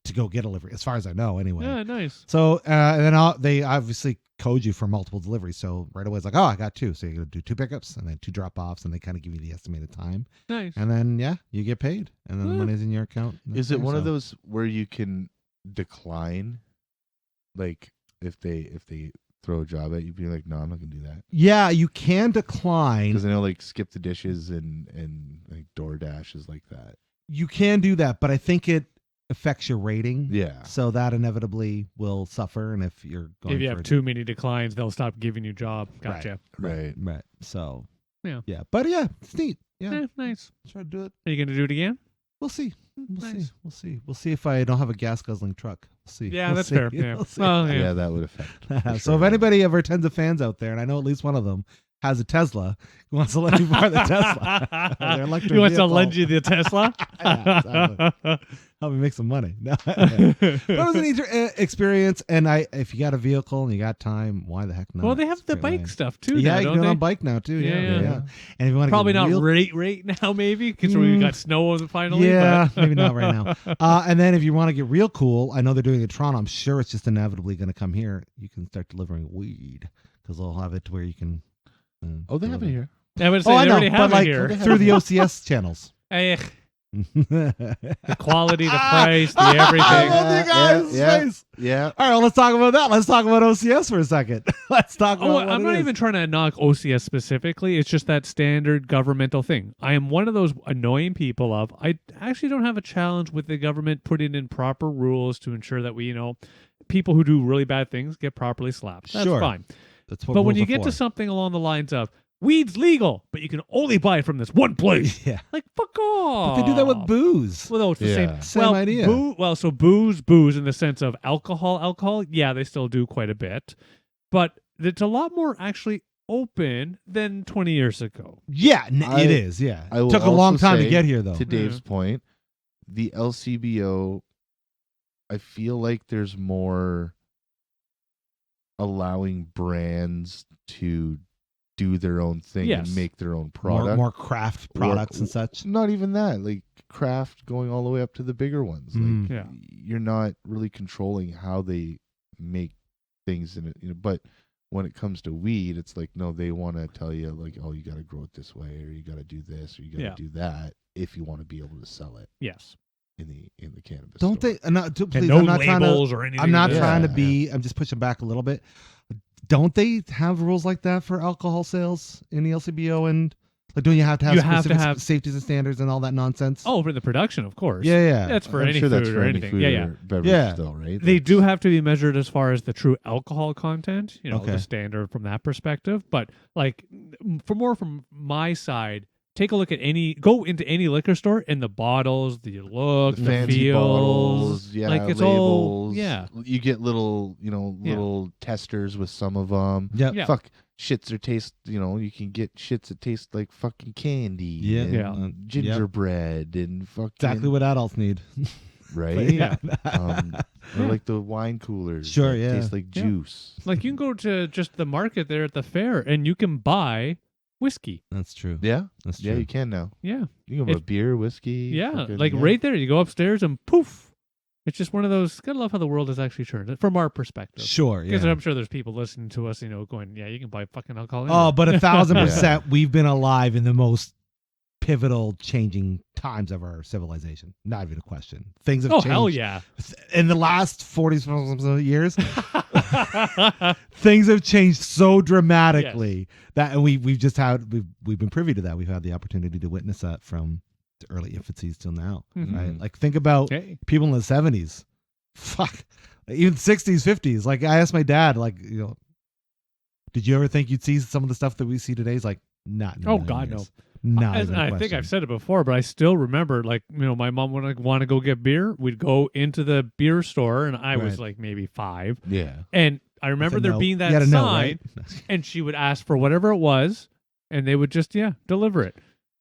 to go get a delivery, as far as I know, anyway. Yeah, nice. So and then they obviously code you for multiple deliveries. So right away it's like, I got 2. So you're going to do 2 pickups and then 2 drop-offs, and they kind of give you the estimated time. Nice. And then, you get paid. And then the money's in your account. Is it one of those where you can decline? Like if they throw a job at you, be like, no, I'm not going to do that. Yeah, you can decline. Because I know like Skip the Dishes and like DoorDash is like that. You can do that, but I think it affects your rating. Yeah. So that inevitably will suffer. And if you're going if you have too many declines, they'll stop giving you job. Gotcha. Right. So yeah. But yeah, it's neat. Yeah. Nice. Try to do it. Are you going to do it again? We'll see. Nice. We'll see if I don't have a gas guzzling truck. We'll see. Yeah, that's fair. Yeah. We'll yeah, that would affect. So if anybody of our tens of fans out there, and I know at least one of them has a Tesla, who wants to let you borrow the Tesla. He wants to lend you the Tesla? Yeah, exactly. Help me make some money. No. But it was an easy experience, and if you got a vehicle and you got time, why the heck not? Well, they have the bike stuff too. Yeah, now, you can do it on bike now too. Yeah. And if you want probably to not right now, maybe because we got snow finally. Yeah, maybe not right now. And then if you want to get real cool, I know they're doing it in Toronto. I'm sure it's just inevitably going to come here. You can start delivering weed because they'll have it to where you can. They have it here. I would say they already have it here through the OCS channels. The quality, the price, the everything. I love you guys. Yeah. All right, well, let's talk about that. Let's talk about OCS for a second. Let's talk about what I'm not even trying to knock OCS specifically. It's just that standard governmental thing. I am one of those annoying people I actually don't have a challenge with the government putting in proper rules to ensure that we, people who do really bad things get properly slapped. That's fine. That's what but when you rules are get for. to something along the lines of, weed's legal, but you can only buy it from this one place. Yeah. Like, fuck off. But they do that with booze. Well, no, it's the same idea. So booze in the sense of alcohol, yeah, they still do quite a bit. But it's a lot more actually open than 20 years ago. Yeah, it is, yeah. It took a long time to get here, though. To Dave's point, the LCBO, I feel like there's more allowing brands to do their own thing and make their own product. More craft products and such. Not even that. Like craft going all the way up to the bigger ones. Like you're not really controlling how they make things in it. But when it comes to weed, it's like, no, they want to tell you like, oh, you got to grow it this way, or you got to do this, or you got to do that if you want to be able to sell it. Yes. in the cannabis. Don't store. they? Not, please, And no I'm not trying to. labels or anything. I'm not like that. trying to Yeah, be. I'm just pushing back a little bit. Don't they have rules like that for alcohol sales in the LCBO? And like, don't you have to have specific safeties and standards and all that nonsense? Oh, for the production, of course. Yeah. That's for I'm any sure food that's for or any anything. food Yeah. or beverage Yeah. still, right? They do have to be measured as far as the true alcohol content, Okay. the standard from that perspective. But like, from my side, take a look at go into any liquor store and the bottles, the look, the the fancy feels, bottles, like it's labels. all, yeah. You get little testers with some of them. Yep. Yeah. Fuck, shits or taste. You can get shits that taste like fucking candy. Yeah. and Yeah. gingerbread and fucking Exactly what adults need. right. Yeah. Or like the wine coolers. Sure, that yeah. taste like Yeah. juice. Like you can go to just the market there at the fair and you can buy whiskey. That's true. Yeah, That's true. yeah, you can now. Yeah. You can have a beer, whiskey. Yeah. fucking- Like right there, you go upstairs and poof. It's just one of those. Gotta love how the world has actually turned from our perspective. Sure. Because Yeah. I'm sure there's people listening to us, going, yeah, you can buy fucking alcohol. Oh, anywhere." but 1,000%, Yeah. we've been alive in the most pivotal, changing times of our civilization. Not even a question. Things have Oh, changed. hell yeah. In the last 40 years, things have changed so dramatically that, and we've been privy to that. We've had the opportunity to witness that from the early infancies till now. Mhm. Right? Like, think about Hey. people in the 70s. Fuck. Even 60s, 50s. Like, I asked my dad, did you ever think you'd see some of the stuff that we see today? He's like, not in a Oh, million God, years. no. Not I even a think question. I've said it before, but I still remember, my mom would want to go get beer. We'd go into the beer store, and I was Right. like maybe 5. Yeah. And I remember With a there note. being You that gotta sign, know, right? and she would ask for whatever it was, and they would just, deliver it.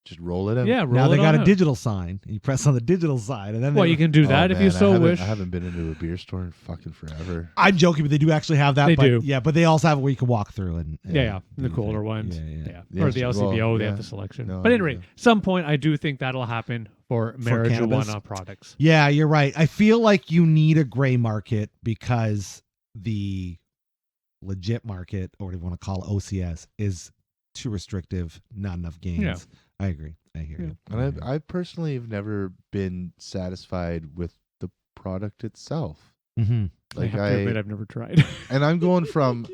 Just roll it in. Yeah, roll Now they it got on a out. digital sign. You press on the digital side, and then Well, you can do that if you so wish. I haven't been into a beer store in fucking forever. I'm joking, but they do actually have that. They but, do. Yeah, but they also have it where you can walk through and Yeah, the do cooler thing. ones. Yeah. Or the Yes, LCBO, well, they have yeah. the selection. No, But anyway, yeah. some point I do think that'll happen for cannabis? marijuana products. Yeah, you're right. I feel like you need a gray market because the legit market, or whatever you want to call it, OCS, is too restrictive, not enough gains. Yeah. I agree. I hear you. And I personally have never been satisfied with the product itself. Mm-hmm. Like I have to admit I've never tried. and I'm going from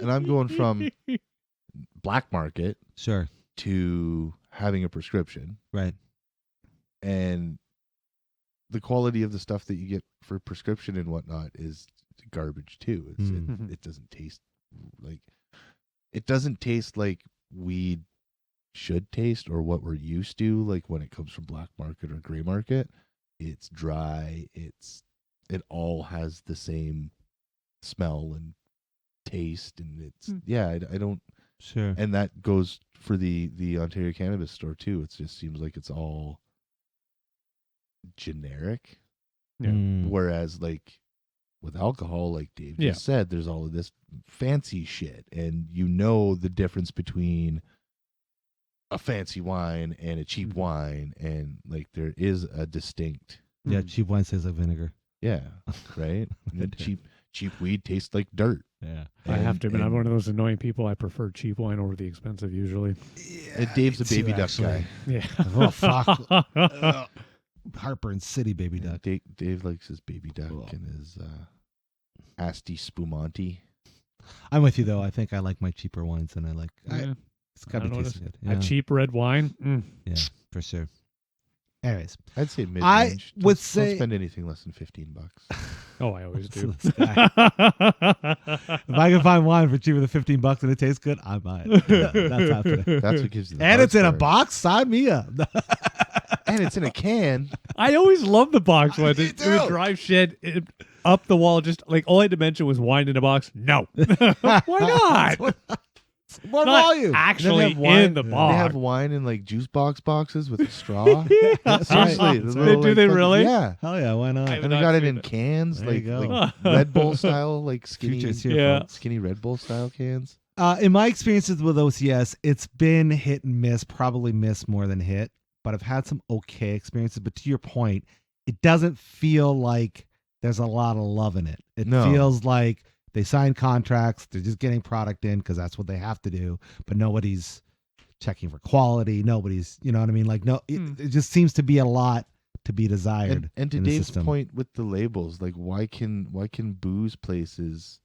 black market Sure. to having a prescription, Right. and the quality of the stuff that you get for prescription and whatnot is garbage too. It doesn't taste like weed should taste or what we're used to, like when it comes from black market or gray market. It's dry. It all has the same smell and taste, and I don't. Sure. And that goes for the Ontario Cannabis Store too. It just seems like it's all generic. Yeah. Whereas like with alcohol, like Dave just said, there's all of this fancy shit, and the difference between a fancy wine and a cheap wine, and like there is a distinct. Yeah, cheap wine tastes like vinegar. Yeah, right. And cheap weed tastes like dirt. Yeah. I have to admit, I'm one of those annoying people. I prefer cheap wine over the expensive usually. Dave's a too, baby duck actually. guy. Yeah. Oh, fuck. Heartburn City baby Yeah, duck. Dave likes his baby duck and his Asti Spumante. I'm with you though. I think I like my cheaper wines, and I like. Yeah. It's got to I be don't tasting good. A cheap red wine. Yeah, for sure. Anyways, I'd say mid-range. I would Don't say- spend anything less than $15. Oh, I always do. This guy. If I can find wine for cheaper than $15 and it tastes good, I buy it. Yeah, that's happening. That's what gives you the And it's in a heartburn. box. Sign me up. And it's in a can. I always love the box ones. Me It would too. drive shit up the wall. Just like all I had to mention was wine in a box. No, why not? More Not volume. actually have wine- in the They box. have wine in like juice boxes with a straw. That's Seriously, right. those They- little, do like, they fucking- really? Yeah. Hell yeah, why not? I have And they not got it seen in it. cans, There you like go. Red Bull style, like skinny, Future's here, Yeah. folks. skinny Red Bull style cans. In my experiences with OCS, it's been hit and miss, probably miss more than hit, but I've had some okay experiences. But to your point, it doesn't feel like there's a lot of love in it. It No. feels like they sign contracts, they're just getting product in because that's what they have to do, but nobody's checking for quality. Nobody's, you know what I mean? Like, no, it just seems to be a lot to be desired. And to in the Dave's system. point with the labels, like why can booze places,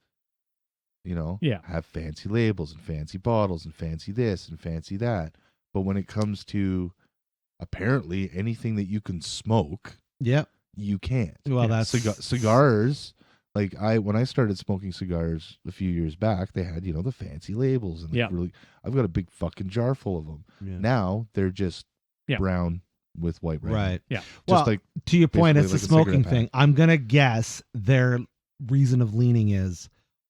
have fancy labels and fancy bottles and fancy this and fancy that, but when it comes to apparently anything that you can smoke, you can't. Well, that's cigars. Like when I started smoking cigars a few years back, they had the fancy labels and really, I've got a big fucking jar full of them. Yeah. Now they're just brown with white writing. Right. Yeah. Just well, like to your point, it's like a a cigarette smoking pack. thing. I'm gonna guess their reason of leaning is,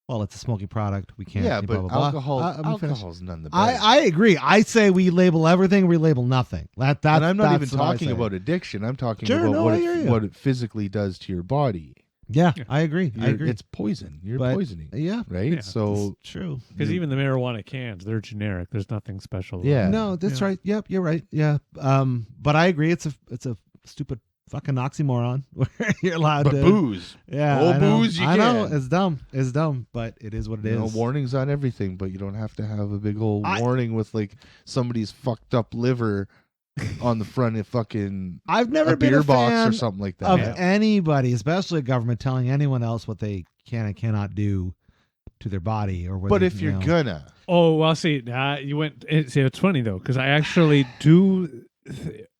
well, it's a smoking product. We can't. Yeah, blah, but blah, blah. alcohol's none the better. I agree. I say we label everything. We label nothing. And I'm not even talking about addiction. I'm talking about what it physically does to your body. Yeah, I agree. It's poison. You're poisoning. Yeah. Right? Yeah, so true. Because even the marijuana cans, they're generic. There's nothing special. Yeah. No, that's right. Yep, you're right. Yeah. But I agree. It's a stupid fucking oxymoron where you're allowed to booze. Yeah. I know. Booze you I know. can. It's dumb, but it is what it is. Warnings on everything, but you don't have to have a big old warning with like somebody's fucked up liver on the front of fucking I've never a been beer a box fan or something like that. of anybody, especially government, telling anyone else what they can and cannot do to their body or what. But if you're gonna, well, see, you went. See, it's funny though, because I actually do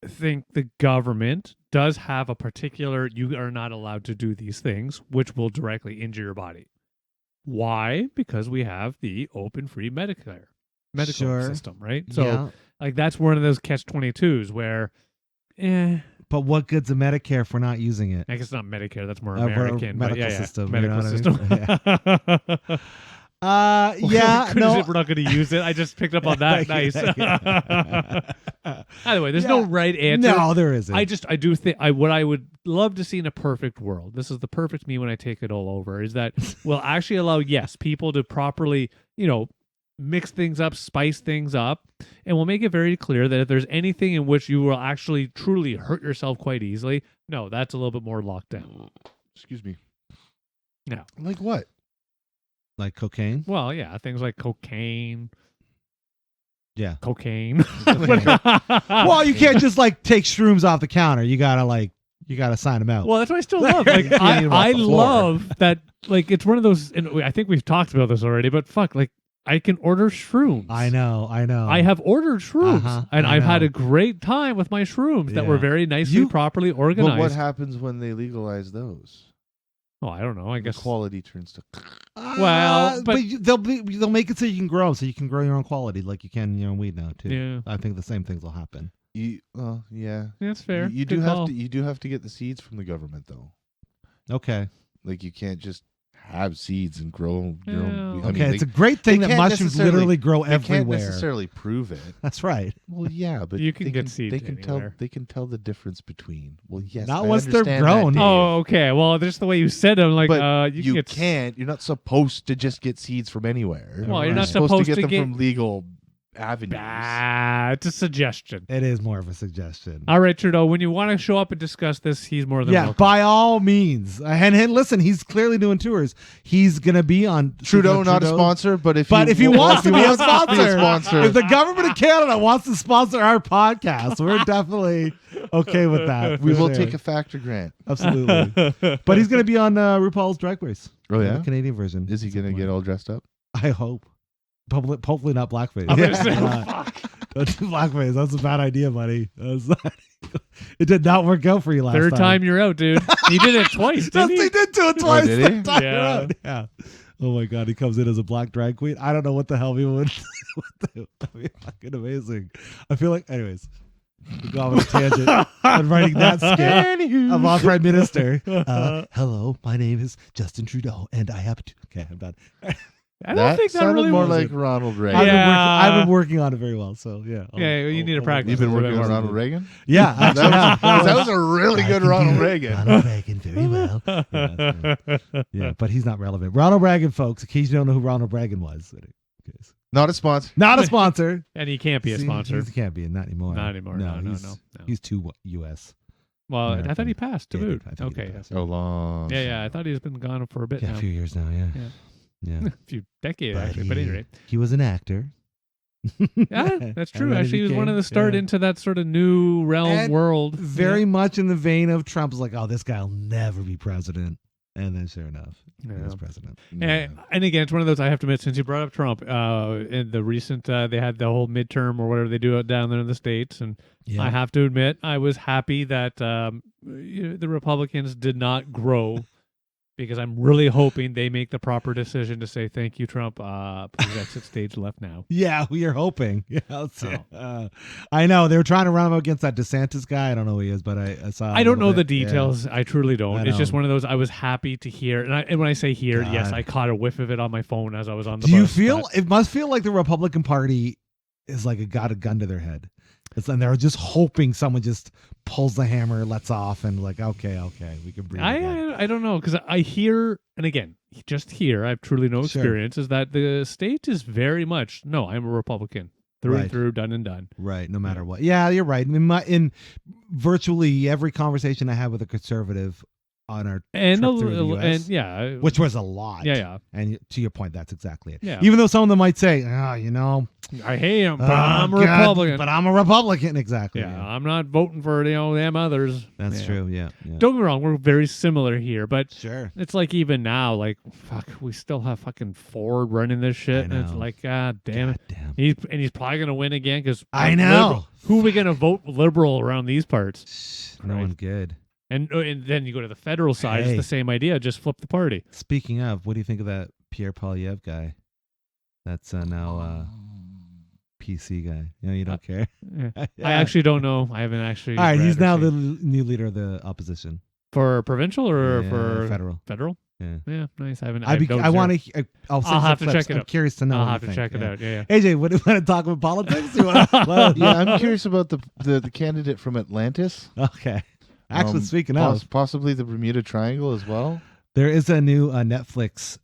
think the government does have a particular. You are not allowed to do these things, which will directly injure your body. Why? Because we have the open, free medical system, right? So. Like, that's one of those catch-22s where, But what good's a Medicare if we're not using it? I guess it's not Medicare. That's more American. Medical system. Medical system. Yeah. We're not going to use it. I just picked up on that. Nice. Either way, there's no right answer. No, there isn't. I do think what I would love to see in a perfect world, this is the perfect me when I take it all over, is that we'll actually allow, people to properly, mix things up, spice things up, and we'll make it very clear that if there's anything in which you will actually truly hurt yourself quite easily, no, that's a little bit more locked down. Excuse me. Yeah. Like what? Like cocaine? Well, yeah, things like cocaine. Yeah. Cocaine. Well, you can't just like take shrooms off the counter. You gotta sign them out. Well, that's what I still love. Like I love that. Like, it's one of those, and I think we've talked about this already, but fuck, like, I can order shrooms. I know. I have ordered shrooms, and I've had a great time with my shrooms that were very nicely, properly organized. But what happens when they legalize those? Oh, I don't know. I guess the quality turns to. Well, but they'll make it so you can grow, so you can grow your own quality, like you can your own weed now too. Yeah. I think the same things will happen. Yeah, that's fair. You do have to get the seeds from the government though. Okay. Like you can't just have seeds and grow your own. Okay, it's a great thing that mushrooms literally grow everywhere. They can't necessarily prove it. That's right. Well, yeah, but you can get seeds. They can tell the difference between. Well, yes, not once they're grown. Oh, okay. Well, just the way you said them, like you can't. You're not supposed to just get seeds from anywhere. Well, you're not supposed to get them from legal avenues. It's a suggestion. It is more of a suggestion. All right, Trudeau, when you want to show up and discuss this, he's more than welcome. By all means. And listen, he's clearly doing tours. He's going to be on Trudeau, not a sponsor, but if he wants to be a sponsor, if the government of Canada wants to sponsor our podcast, we're definitely okay with that. We will take a factor grant. Absolutely. But he's going to be on RuPaul's Drag Race. Oh yeah, the Canadian version. Is he going to get all dressed up? I hope. Hopefully not blackface. Don't do blackface. That's a bad idea, buddy. It did not work out for you last time. Third time you're out, dude. He did it twice, didn't he? He did do it twice. Did he? Yeah. Oh my God, he comes in as a black drag queen. I don't know what the hell he would do. That'd be fucking amazing. I feel like, anyways, we go off on a tangent. I'm writing that skit of our Prime Minister. Hello, my name is Justin Trudeau, and I happen to. Okay, I'm done. I don't think that sounded really more was like it. Ronald Reagan. I've been working on it very well, so yeah. You need to practice. You've been working on Ronald Reagan? Yeah. That was a really good Ronald Reagan. Ronald Reagan very well. Yeah, but he's not relevant. Ronald Reagan, folks, in case you don't know who Ronald Reagan was. Not a sponsor. Not a sponsor. And he can't be a sponsor. He can't be, not anymore. Not anymore. No. He's too U.S. Well, American. I thought he passed to boot. Okay. Oh, long. Yeah. I thought he's been gone for a bit now. A few years now, yeah. A few decades, actually. But anyway. He was an actor. Yeah, that's true. Everybody Actually, he was one became- of the start yeah. into that sort of new realm And world. Very much in the vein of Trump's like, oh, this guy will never be president. And then sure enough, he was president. And again, it's one of those, I have to admit, since you brought up Trump, in the recent, they had the whole midterm or whatever they do down there in the States. And I have to admit, I was happy that the Republicans did not grow, because I'm really hoping they make the proper decision to say, thank you, Trump. Please exit stage left now. Yeah, we are hoping. Yeah, I know they were trying to run him against that DeSantis guy. I don't know who he is, but I saw. I don't know the details. Yeah. I truly don't. I It's just know. one of those I was happy to hear. And when I say hear, God. yes, I caught a whiff of it on my phone as I was on the Do bus. you feel? but- It must feel like the Republican Party is like got a gun to their head. And they're just hoping someone just pulls the hammer, lets off, and like, okay, we can breathe. again. I don't know, because I hear, and again, just here, I have truly no Sure. experience, is that the state is very much, no, I'm a Republican. Through Right. and through, done and done. Right, no matter what. Yeah, you're right. In virtually every conversation I have with a conservative on our And, trip through the US, and yeah. which was a lot. Yeah. And to your point, that's exactly it. Yeah. Even though some of them might say, I hate him, but oh, I'm a God, Republican. But I'm a Republican. Exactly. Yeah, I'm not voting for, them others. That's Yeah. true. Yeah. Don't get me wrong, we're very similar here, but Sure. it's like even now, like, fuck, we still have fucking Ford running this shit, and it's know. like, God damn it. Damn. He's probably going to win again, because I know. who are we going to vote liberal around these parts? No Right. one good. And then you go to the federal side, Hey. it's the same idea, just flip the party. Speaking of, what do you think of that Pierre Poilievre guy? That's now PC guy. You don't care. Yeah. Yeah. I actually don't know. I haven't actually. All right, he's read or now the seen. new leader of the opposition. For provincial or Yeah, for federal. Federal? Yeah. Yeah, nice. I haven't. I want to. I'll have to check it I'm out. curious to know. I'll what have you to think. check it out. Yeah. AJ, what do you want to talk about politics? You wanna, Yeah, I'm curious about the candidate from Atlantis. Okay. Actually, speaking of, possibly the Bermuda Triangle as well. there is a new Netflix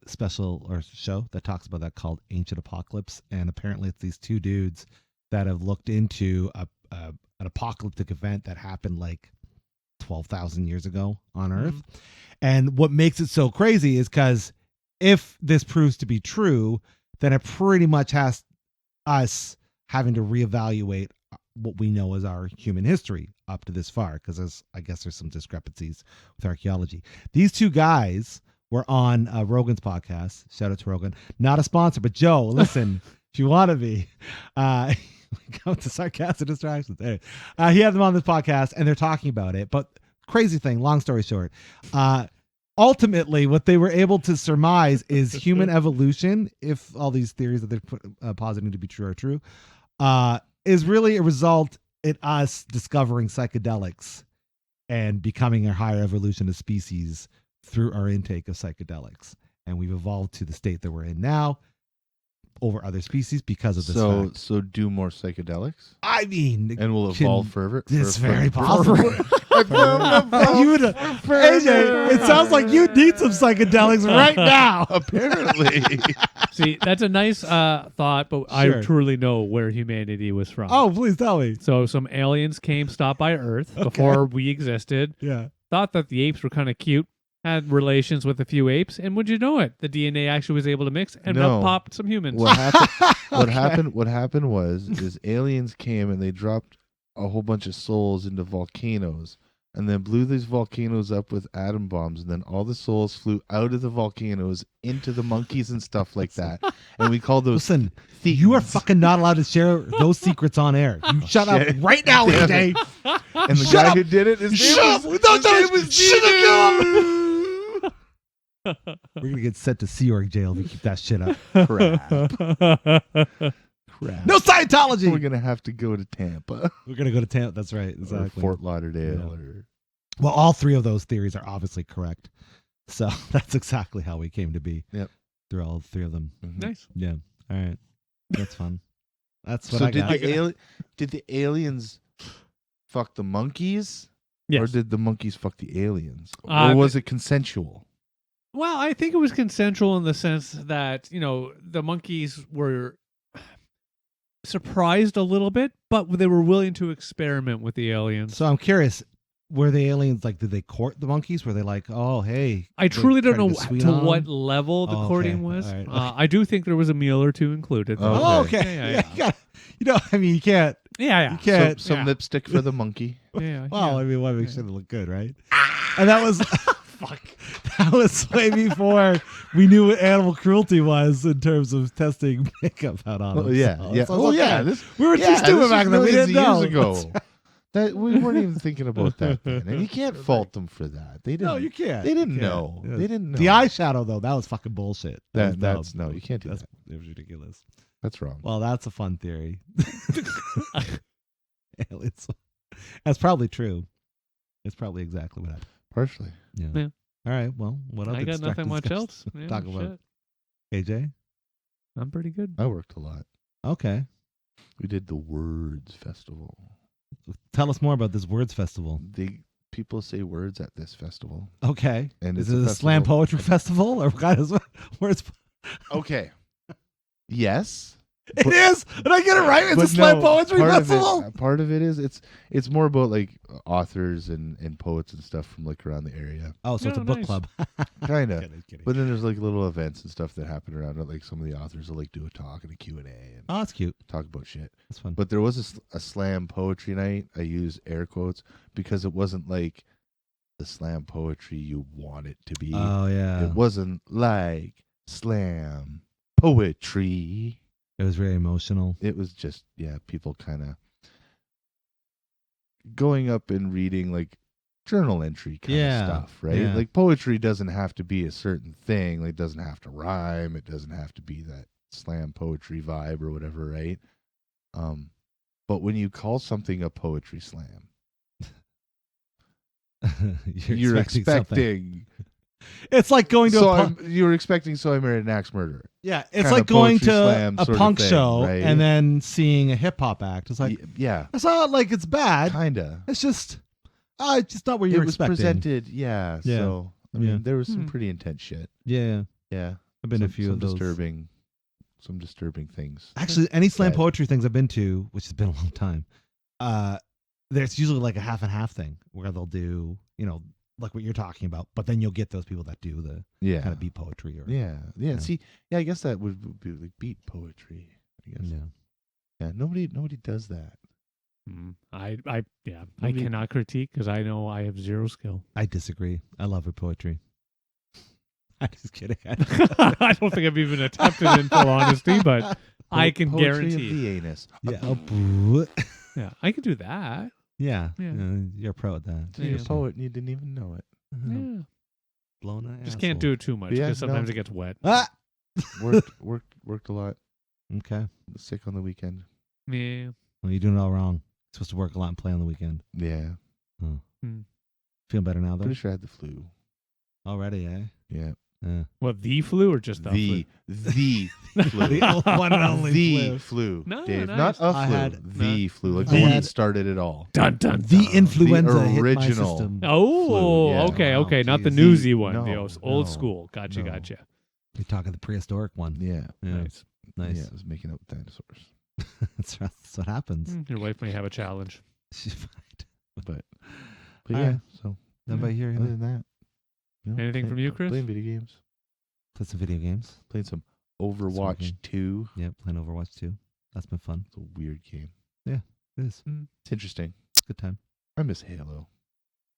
special or show that talks about that called Ancient Apocalypse, and apparently it's these two dudes that have looked into an apocalyptic event that happened like 12,000 years ago on Earth. And what makes it so crazy is because if this proves to be true, then it pretty much has us having to reevaluate what we know as our human history up to this far, because I guess there's some discrepancies with archaeology. These two guys were on Rogan's podcast. Shout out to Rogan. Not a sponsor, but Joe, listen, if you want to be, we go to Sarcastic Distractions. Anyway, he had them on this podcast, and they're talking about it. But crazy thing, long story short, ultimately, what they were able to surmise is human evolution, if all these theories that they're positing to be true are true, is really a result in us discovering psychedelics and becoming a higher evolution of species through our intake of psychedelics. And we've evolved to the state that we're in now over other species because of this fact. So do more psychedelics, I mean, and we'll evolve further. it's very possible. possible. You would, AJ, it sounds like you need some psychedelics right now. Apparently. See, that's a nice thought, but I Sure. truly know where humanity was from. Oh, please tell me. So some aliens came, stopped by Earth before we existed, Yeah. thought that the apes were kind of cute, had relations with a few apes, and would you know it? The DNA actually was able to mix and No. popped some humans. What happened? What happened was aliens came and they dropped a whole bunch of souls into volcanoes, and then blew these volcanoes up with atom bombs, and then all the souls flew out of the volcanoes into the monkeys and stuff like that. And we call those. Listen, you are fucking not allowed to share those secrets on air. You shut up Shit. right now, Damn AJ. And the Shut guy up. who did it, his Shut name up. was, Don't his tell name us. was Shut Gino. We're going to get sent to Sea Org jail if we keep that shit up. Crap. No Scientology. We're gonna have to go to Tampa, We're going to go to Tampa. That's right. or Exactly. Fort Lauderdale, Yeah. or Well, all three of those theories are obviously correct. So that's exactly how we came to be. Yep. Through all three of them. Nice. Yeah. All right. That's fun. That's what So I got. did the aliens fuck the monkeys, Yes. or did the monkeys fuck the aliens, Uh, or was it consensual? Well, I think it was consensual in the sense that, the monkeys were surprised a little bit, but they were willing to experiment with the aliens. So I'm curious. were the aliens like? Did they court the monkeys? Were they like, oh hey? I truly don't know trying to get sweet to on what them? level the Oh, courting okay. was. All right. I do think there was a meal or two included. Oh, though. Oh, Okay. okay. Yeah, Yeah, you got. I mean, you can't. Yeah. You can't. Some Yeah. lipstick for the monkey. Yeah. Well, yeah. I mean, why make Yeah. sure they look good, right? And that was fuck. That was way before we knew what animal cruelty was in terms of testing makeup out on them. Yeah, So yeah. it's Oh, okay. yeah. This, We were yeah, too stupid this back was then. We millions didn't of know. years ago. That's right. That we weren't even thinking about that then, and you can't fault them for that. They didn't. No, you can't. They didn't You can't. know. Yeah. They didn't know. The eyeshadow though, that was fucking bullshit. Was That's dumb. no. You can't do That's, that. it was ridiculous. That's wrong. Well, that's a fun theory. Aliens. That's probably true. It's probably exactly what happened. Partially. Yeah. Yeah. All right. Well, what other I got nothing distracting much stuff else. to Yeah, talk about? shit. AJ. I'm pretty good. I worked a lot. Okay. We did the Words Festival. Tell us more about this Words Festival. People say words at this festival. Okay. And Is it's it a a slam festival. poetry festival or what is words? Okay. Yes. It is, and I get it right. It's a But slam no, poetry festival. Part of it is it's more about like authors and poets and stuff from like around the area. Oh, so it's Oh, a book nice. club. Kind of. Kidding. But then there's like little events and stuff that happen around it. Like some of the authors will like do a talk and a Q&A and Oh, that's cute. talk about shit. That's fun. But there was a slam poetry night. I use air quotes because it wasn't like the slam poetry you want it to be. Oh yeah. It wasn't like slam poetry. It was very emotional. It was just, people kind of going up and reading like journal entry kind of stuff, right? yeah. Like poetry doesn't have to be a certain thing. Like, it doesn't have to rhyme. It doesn't have to be that slam poetry vibe or whatever, right? But when you call something a poetry slam, you're something. expecting. It's like going to You're expecting So I Married an Axe Murderer. yeah. It's kinda like going poetry to slam a sort of punk thing, show right? and then seeing a hip hop act. It's like Yeah, it's not like it's bad. kinda. It's just not what It you're was expecting. presented, yeah. Yeah. So I mean, Yeah. there was some pretty intense shit. Yeah, Yeah, I've been to a some, few some of those. some disturbing things. Actually, any slam That- poetry things I've been to, which has been a long time, there's usually like a half and half thing where they'll do, like what you're talking about, but then you'll get those people that do the Yeah, kind of beat poetry or yeah. See, I guess that would be like beat poetry. I guess. Yeah. Nobody does that. I Maybe- cannot critique because I know I have zero skill. I disagree. I love her poetry. I'm just kidding. I don't think I've even attempted in full honesty, but I can Poetry guarantee. of the anus. Yeah. Oh, Yeah, I can do that. yeah. Yeah. You're a pro at that. So you're a Yeah. poet and you didn't even know it. Yeah. Blown an Just can't do it too much Yeah, because sometimes no. it gets wet. Ah! Worked a lot. Okay. Was sick on the weekend. Yeah. Well, you're doing it all wrong. You're supposed to work a lot and play on the weekend. Yeah. Feeling better now, though? Pretty sure I had the flu. Already, eh? Yeah. What, the flu or just the flu? The flu. The one and only The flu. flu. No, Dave. nice. Not a flu. I had- the flu. Like I the one had- that started it all. Dun dun. The dun. influenza hit my original. system. Oh, Flu, yeah. okay, Wow, okay. Not the geez. newsy one. No, the old no, school. Gotcha, no. gotcha. You're talking the prehistoric one. Yeah. Yeah. Nice. Nice. Yeah, I was making out with dinosaurs. That's what happens. Your wife may have a challenge. She's fine. But All yeah, right. so Nobody here other than that. Anything from you, Chris? Playing video games. play some video games. Playing some Overwatch Smoking. 2. Yeah, playing Overwatch 2. That's been fun. It's a weird game. It is. It's interesting. Good time. I miss Halo.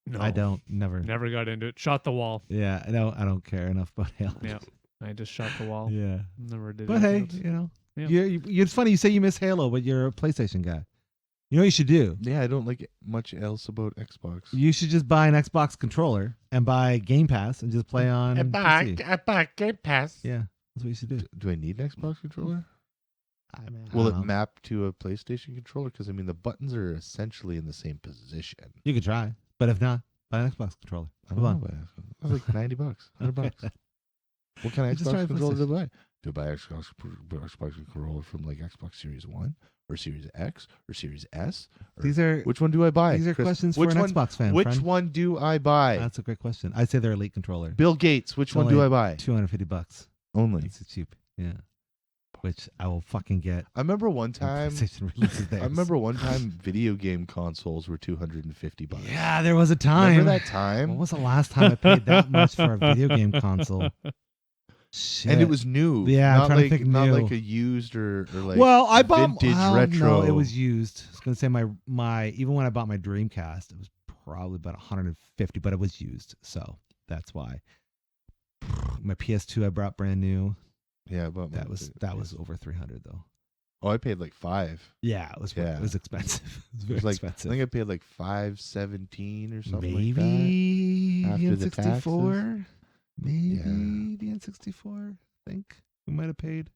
No. I don't. Never. Never got into it. Shot the wall. Yeah, I don't care enough about Halo. Yeah. I just shot the wall. Yeah. Never did But hey, anything else. Yeah. it's funny you say you miss Halo, but you're a PlayStation guy. You know what you should do? Yeah, I don't like much else about Xbox. You should just buy an Xbox controller and buy Game Pass and just play on PC. I bought Game Pass. Yeah, that's what you should do. Do I need an Xbox controller? I mean, I Will don't it know. map to a PlayStation controller? Because I mean, the buttons are essentially in the same position. You could try, but if not, buy an Xbox controller. I Move don't on. know. That's like $90, $100. What kind of Just try Xbox controller PlayStation. do I buy? Do I buy Xbox controller from like Xbox Series 1 or Series X or Series S? Or These are which one do I buy? these are Chris? questions which for an one, Xbox fan. Which friend. one do I buy? That's a great question. I'd say they're Elite controller. Bill Gates. Which It's one do only I buy? $250. Only. It's cheap. Yeah. which I will fucking get. I remember one when time. PlayStation releases theirs. I remember one time video game consoles were $250. Yeah, there was a time. Remember that time? When was the last time I paid that much for a video game console? Shit. And it was new. Yeah, I'm not trying to like think not new. like a used or like. Well, I bought vintage No, retro. it was used. I was gonna say my even when I bought my Dreamcast, it was probably about 150, but it was used, so that's why. My PS2 I brought brand new. Yeah, but That was over 300 though. Oh, I paid like $5. Yeah, it was expensive. It was very Like, expensive. I think I paid like $5.17 or something like that. Maybe After the the taxes. N64. Maybe Yeah. the N64. I think we might have paid.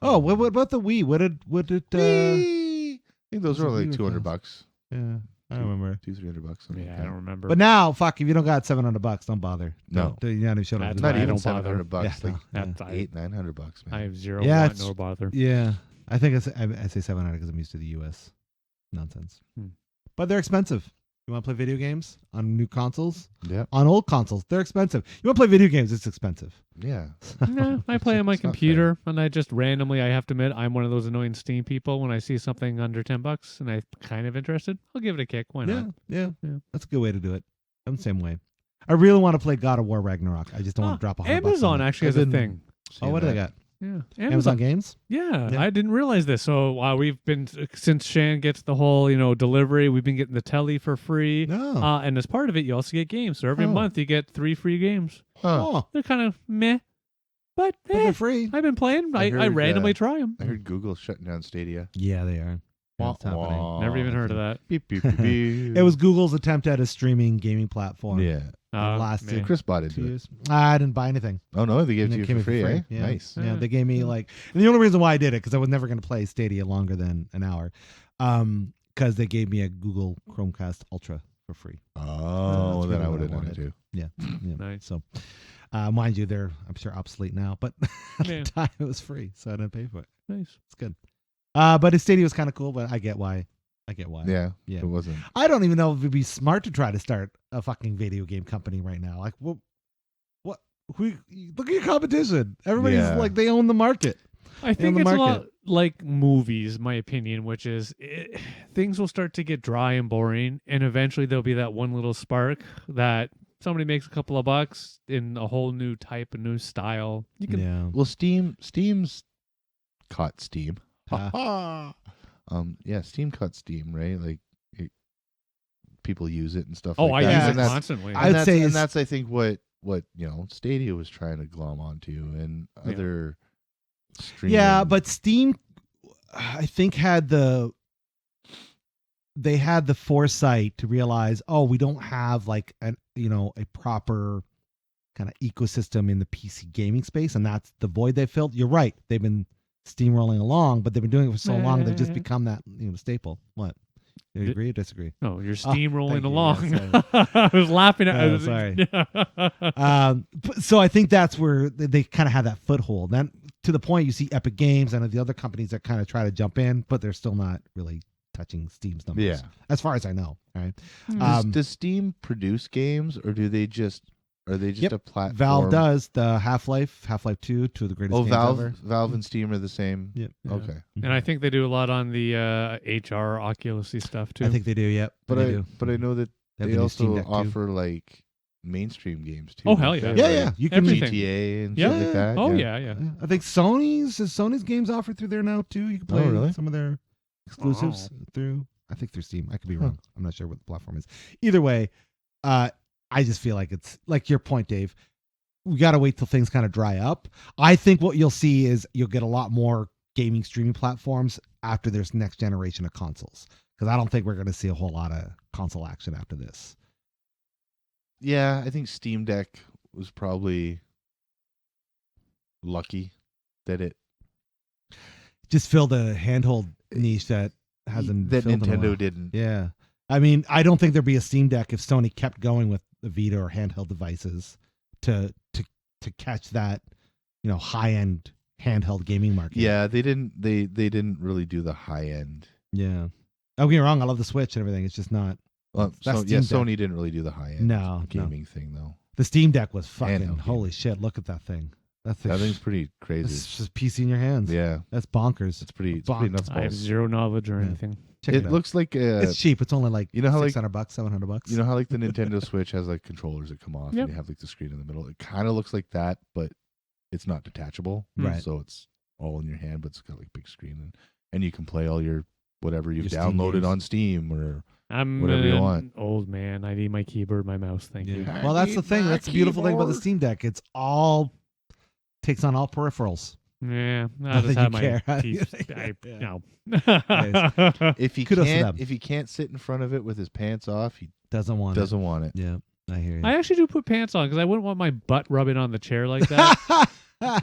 Oh, what about the Wii? What did I think those was were a like Wii $200. Yeah, I don't remember. $200-$300. something Yeah, like I that. don't remember. But now, fuck, if you don't got $700, don't bother. No. You're not even showing up. That's to Not the I even don't bother. $700. Yeah, Like no. That's, $800-$900, man. I have zero Yeah, want, it's- no bother. Yeah, I think I say 700 because I'm used to the U.S. nonsense. But they're expensive. You want to play video games on new consoles? Yeah, On old consoles, they're expensive. You want to play video games? It's expensive. yeah. No, I play on my It's not computer, and I just randomly, I have to admit, I'm one of those annoying Steam people. When I see something under $10 and I'm kind of interested, I'll give it a kick. Why not? Yeah, Yeah. that's a good way to do it. I'm the same way. I really want to play God of War Ragnarok. I just don't want to drop $100. Amazon on it. actually has a thing. Oh, what do they got? Yeah, Amazon Games. Yeah, Yeah. I didn't realize this. So we've been since Shan gets the whole delivery. We've been getting the telly for free, No. and as part of it, you also get games. So every Oh. month you get 3 free games. Oh, They're kind of meh, but but they're free. I've been playing. I I heard, randomly try them. I heard Google shutting down Stadia. Yeah, they are. Wah, It's happening. wah. Never even heard of that. Beep, beep, beep, beep. It was Google's attempt at a streaming gaming platform. Yeah. lasted man. Chris bought 2 into it. years. I didn't buy anything. Oh no, they gave And it to it you came for in free, eh? Yeah. Nice. Yeah, they gave me and the only reason why I did it because I was never going to play Stadia longer than an hour, because they gave me a Google Chromecast Ultra for free. Oh, That's then really I what would I have done it wanted. too. Yeah. Nice. So, mind you, they're I'm sure obsolete now, but at Yeah. the time it was free, so I didn't pay for it. Nice. It's good. But his Stadia was kind of cool, but I get why. Yeah, Yeah. it wasn't. I don't even know if it'd be smart to try to start a fucking video game company right now. Like, what? Look at your competition. Everybody's Yeah. like they own the market. I think the it's a lot market. like movies, my opinion, which is things will start to get dry and boring, and eventually there'll be that one little spark that somebody makes a couple of bucks in a whole new type, a new style. You can, Yeah. Well, Steam's caught Steam. Yeah. Steam caught Steam, right? Like people use it and stuff. oh, like I that. use And it that's- constantly. I'd say and it's- that's I think what Stadia was trying to glom onto, and Yeah. other streaming. Yeah, but Steam, I think they had the foresight to realize, we don't have like a proper kind of ecosystem in the PC gaming space, and that's the void they filled. You're right; they've been steamrolling along, but they've been doing it for so long they've just become that staple. What? You agree or disagree? No, you're thank steamrolling you. along. Yeah, I was laughing at. Oh, sorry. So I think that's where they kind of had that foothold. Then to the point you see Epic Games and the other companies that kind of try to jump in, but they're still not really touching Steam's numbers. Yeah. As far as I know. Right. Does Steam produce games, or are they just Yep. a platform? Valve does the Half-Life 2, two of the greatest Oh, games ever. Valve and Steam are the same. Yep. Yeah. Okay, And I think they do a lot on the HR Oculus stuff too. I think they do. Yep. but they I do. but I know that They have they the new Steam also Deck, too. offer like mainstream games too. Oh, hell don't yeah. they? Yeah. Like You can. Everything. GTA and Yeah. shit like that. Oh yeah. yeah. I think Sony's games offered through there now too. You can play really? some of their exclusives through. I think through Steam. I could be wrong. I'm not sure what the platform is. Either way, I just feel like it's like your point, Dave. We got to wait till things kind of dry up. I think what you'll see is you'll get a lot more gaming streaming platforms after there's next generation of consoles, because I don't think we're going to see a whole lot of console action after this. Yeah, I think Steam Deck was probably lucky that it Just filled a handheld niche that hasn't that filled in a Nintendo while. didn't. Yeah. I mean, I don't think there'd be a Steam Deck if Sony kept going with the Vita or handheld devices to catch that, high end handheld gaming market. Yeah, they didn't. They didn't really do the high end. Yeah. Don't get me wrong, I love the Switch and everything. It's just not. Well, That's so, yeah, Steam Deck. Sony didn't really do the high end No. gaming thing though. The Steam Deck was fucking Handheld holy gaming. shit. Look at that thing. That thing's pretty crazy. It's just PC in your hands. Yeah, that's bonkers. it's pretty nuts. I have zero knowledge or anything. Check It out. looks like It's cheap. It's only like you know how like $600, $700. you know how like the Nintendo Switch has like controllers that come off Yep. and you have like the screen in the middle. It kind of looks like that, but it's not detachable. Right. So it's all in your hand, but it's got like big screen and you can play all your whatever you've Your Steam downloaded games. on Steam or I'm whatever you an want. old man. I need my keyboard, my mouse. Thank you. Yeah. Well, that's the thing. That's the beautiful thing about the Steam Deck. It's all takes on all peripherals. Yeah, I I think just have you my care. teeth. Yeah. No. If he Kudos to can't them. if he can't sit in front of it with his pants off, he Doesn't want doesn't want it. it. Yeah, I hear you. I actually do put pants on because I wouldn't want my butt rubbing on the chair like that.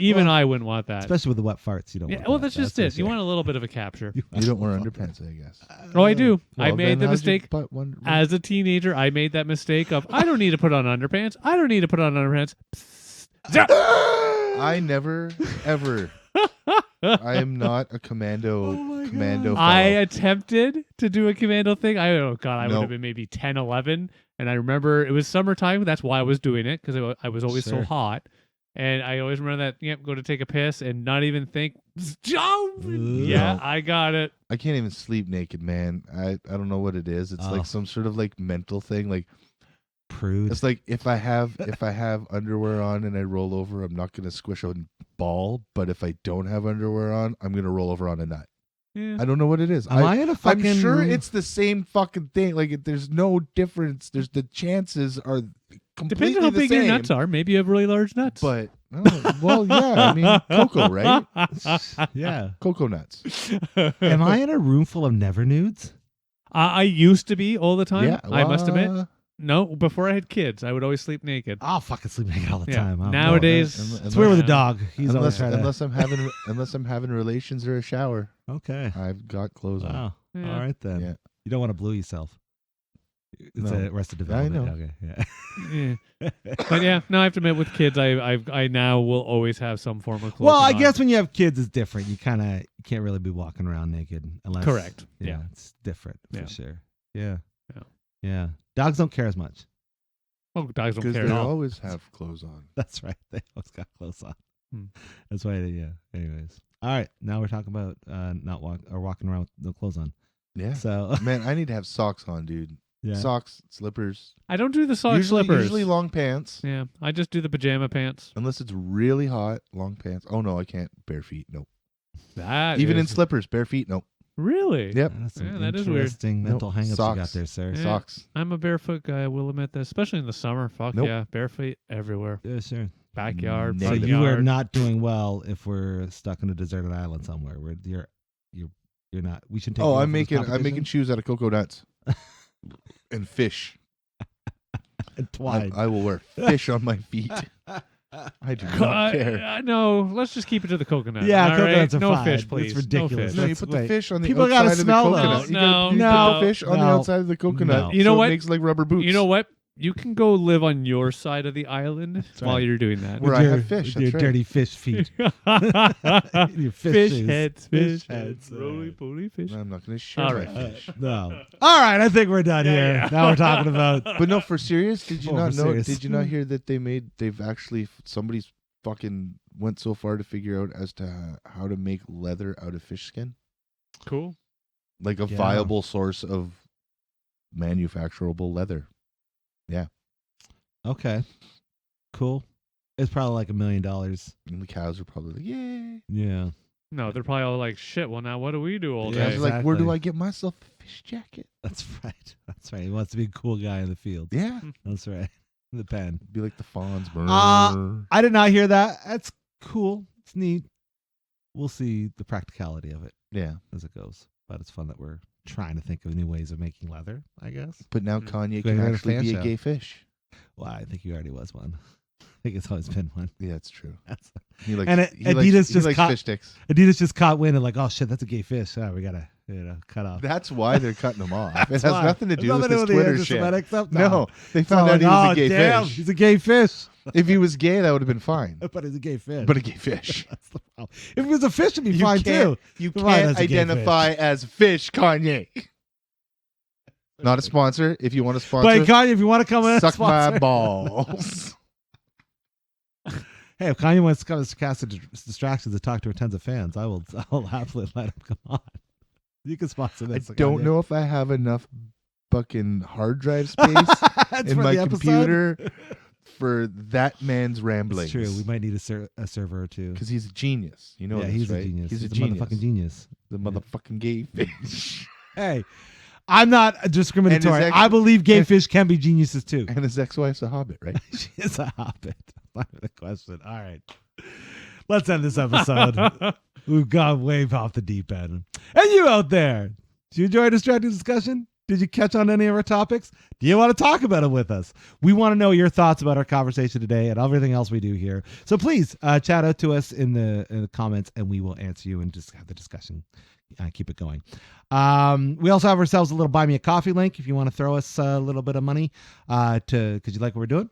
Even Well, I wouldn't want that. especially with the wet farts, you don't. Yeah, want well, that. that's just for it. You sure. want a little bit of a capture. You don't wear underpants, I guess. Oh, I do. I Well, made then the how's your mistake butt one- as a teenager. I made that mistake of I don't need to put on underpants. I don't need to put on underpants. I never ever. I am not a commando. my commando. God. I fellow. attempted to do a commando thing. I would Nope. have been maybe 10, 11. And I remember it was summertime. That's why I was doing it because I was always so Sure. hot. And I always remember that, go to take a piss and not even think, jump. Yeah, No. I got it. I can't even sleep naked, man. I don't know what it is. It's Oh. like some sort of like mental thing. Like Prude. it's like if I have underwear on and I roll over, I'm not gonna squish a ball. But if I don't have underwear on, I'm gonna roll over on a nut. Yeah. I don't know what it is. Am I in a fucking I'm sure room? it's the same fucking thing. Like there's no difference. There's the chances are completely Depends on how the big same. your nuts are. Maybe you have really large nuts. But well, yeah. I mean, cocoa, right? Yeah. Cocoa nuts. Am I in a room full of never nudes? I used to be all the time. Yeah, I must admit. well, No, before I had kids, I would always sleep naked. I'll fucking sleep naked all the Yeah. time. Nowadays, unless- It's weird with the dog. He's always Unless trying unless I'm having relations or a shower, to. Okay. I've got clothes on. Wow. Yeah. All right then. Yeah. You don't want to blue yourself. It's No. a Arrested I Development. know. Okay. Yeah. Yeah. But yeah, no, I have to admit, with kids, I now will always have some form of clothing Well, I on. guess when you have kids, it's different. You can't really be walking around naked unless. Correct. Yeah, Yeah. it's different Yeah. for sure. Yeah. Yeah. Yeah. Dogs don't care as much. Oh, dogs don't Because care they at all. always have clothes on. That's right. They always got clothes on. Hmm. That's why. Yeah. Anyways. All right. Now we're talking about not walking around with no clothes on. Yeah. So Man, I need to have socks on, dude. yeah. Socks, slippers. I don't do the sock usually, slippers. Usually long pants. Yeah, I just do the pajama pants. Unless it's really hot, long pants. Oh no, I can't. Bare feet. Nope. That Even in is- slippers, bare feet. Nope. Really? Yep. That's some Yeah, that is weird. interesting mental Nope. hangups you Socks. got there, sir. Yeah. Socks. I'm a barefoot guy. I will admit that, especially in the summer. Fuck Nope. yeah, barefoot everywhere. Yeah, sure. Backyard, So So front you are yard. not doing well if we're stuck on a deserted island somewhere where you're not. We should take. Oh, you I'm out for this making competition? shoes out of cocoa nuts and fish. And twine. I will wear fish on my feet. I do not care. No, let's just keep it to the coconut. Yeah, all right? coconuts are no fine. fish, It's please. ridiculous. No No, fish. you put the wait. fish on the People outside gotta of the smell coconut. those. You No, gotta no, put the fish on the no, outside of the coconut. no. You know so what? It makes like rubber boots. You know what? You can go live on your side of the island while right. you're doing that. Where With I your- have fish, with that's your right. dirty fish feet. Your Fish shoes. heads, Fish fish heads, heads, roly poly fish. No, I'm not going to share All my right. fish. No. All right, I think we're done Yeah, here. yeah. Now we're talking about. But no, for serious, did you Oh, not for know? serious. Did you not hear that they've actually somebody's fucking went so far to figure out as to how to make leather out of fish skin, Cool. like a Yeah. viable source of manufacturable leather. Okay. Cool. It's probably like $1 million. And the cows are probably like, yay. Yeah. No, they're probably all like, shit, well, now what do we do all Yeah, Cows day? are like, where do exactly. I get myself a fish jacket? That's right. That's right. He wants to be a cool guy in the field. Yeah, That's right. The pen. be like the fawns. I did not hear that. That's cool. It's neat. We'll see the practicality of it Yeah, as it goes. But it's fun that we're trying to think of new ways of making leather, I guess. but now Mm. Kanye Going can to a actually fan be show. a gay fish. Well, I think he already was one. I think it's always been one. Yeah, that's true. That's- He likes, And he Adidas likes, just he likes caught- fish sticks. Adidas just caught wind and like, oh shit, that's a gay fish. Oh, we gotta cut off. That's why they're cutting him off. It That's has why. nothing to It's do with nothing his the Twitter anti-Semitic shit. stuff. No, they It's found all out he like, was oh, a gay damn, fish. he's a gay fish. If he was gay, that would have been fine. But he's a gay fish. But a gay fish. That's the problem. If he was a fish, it'd be You fine can't- too. You Come on, can't that's a gay identify as fish, Kanye. Not a sponsor. If you want to But sponsor, Kanye, if you want to come in, suck sponsor. my balls. Hey, if Kanye wants to come to Sarcastic Distractions to talk to her tons of fans, I'll happily let him come on. You can sponsor this. I don't know if I have enough fucking hard drive space in my computer for that man's ramblings. It's true. We might need a server or two. Because he's a genius. You know yeah, this, he's right? a genius. He's a genius. Motherfucking genius. The motherfucking gay fish. Hey, I'm not discriminatory. And I believe gay fish can be geniuses too. And his ex-wife's a hobbit, right? She is a hobbit. Not the question. All right. Let's end this episode. We've gone way off the deep end. And you out there, did you enjoy a distracting discussion? Did you catch on any of our topics? Do you want to talk about it with us? We want to know your thoughts about our conversation today and everything else we do here. So please chat out to us in the comments, and we will answer you and just have the discussion. Keep it going. We also have ourselves a little Buy Me a Coffee link if you want to throw us a little bit of money because you like what we're doing.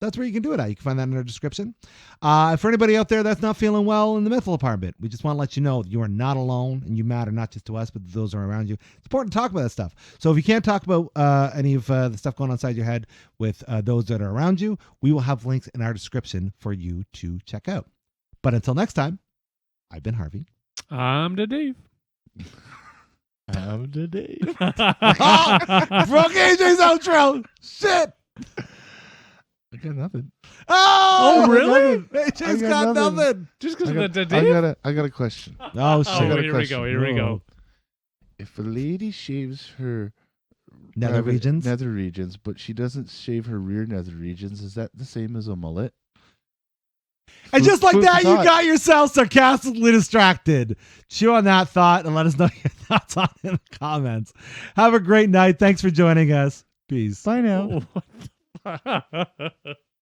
That's where you can do it at. You can find that in our description. For anybody out there that's not feeling well in the mental apartment, we just want to let you know that you are not alone and you matter not just to us, but to those who are around you. It's important to talk about that stuff. So if you can't talk about any of the stuff going on inside your head with those that are around you, we will have links in our description for you to check out. But until next time, I've been Harvey. I'm the Dave. I'm the Dave. Broke AJ's outro. Shit. I got nothing. Oh, really? AJ's got nothing. Just because of the Dave? I got a question. Oh, shit. Here we go. If a lady shaves her nether regions, but she doesn't shave her rear nether regions, is that the same as a mullet? And just like that, you thought. got yourself sarcastically distracted. Chew on that thought and let us know your thoughts on it in the comments. Have a great night. Thanks for joining us. Peace. Bye now. What the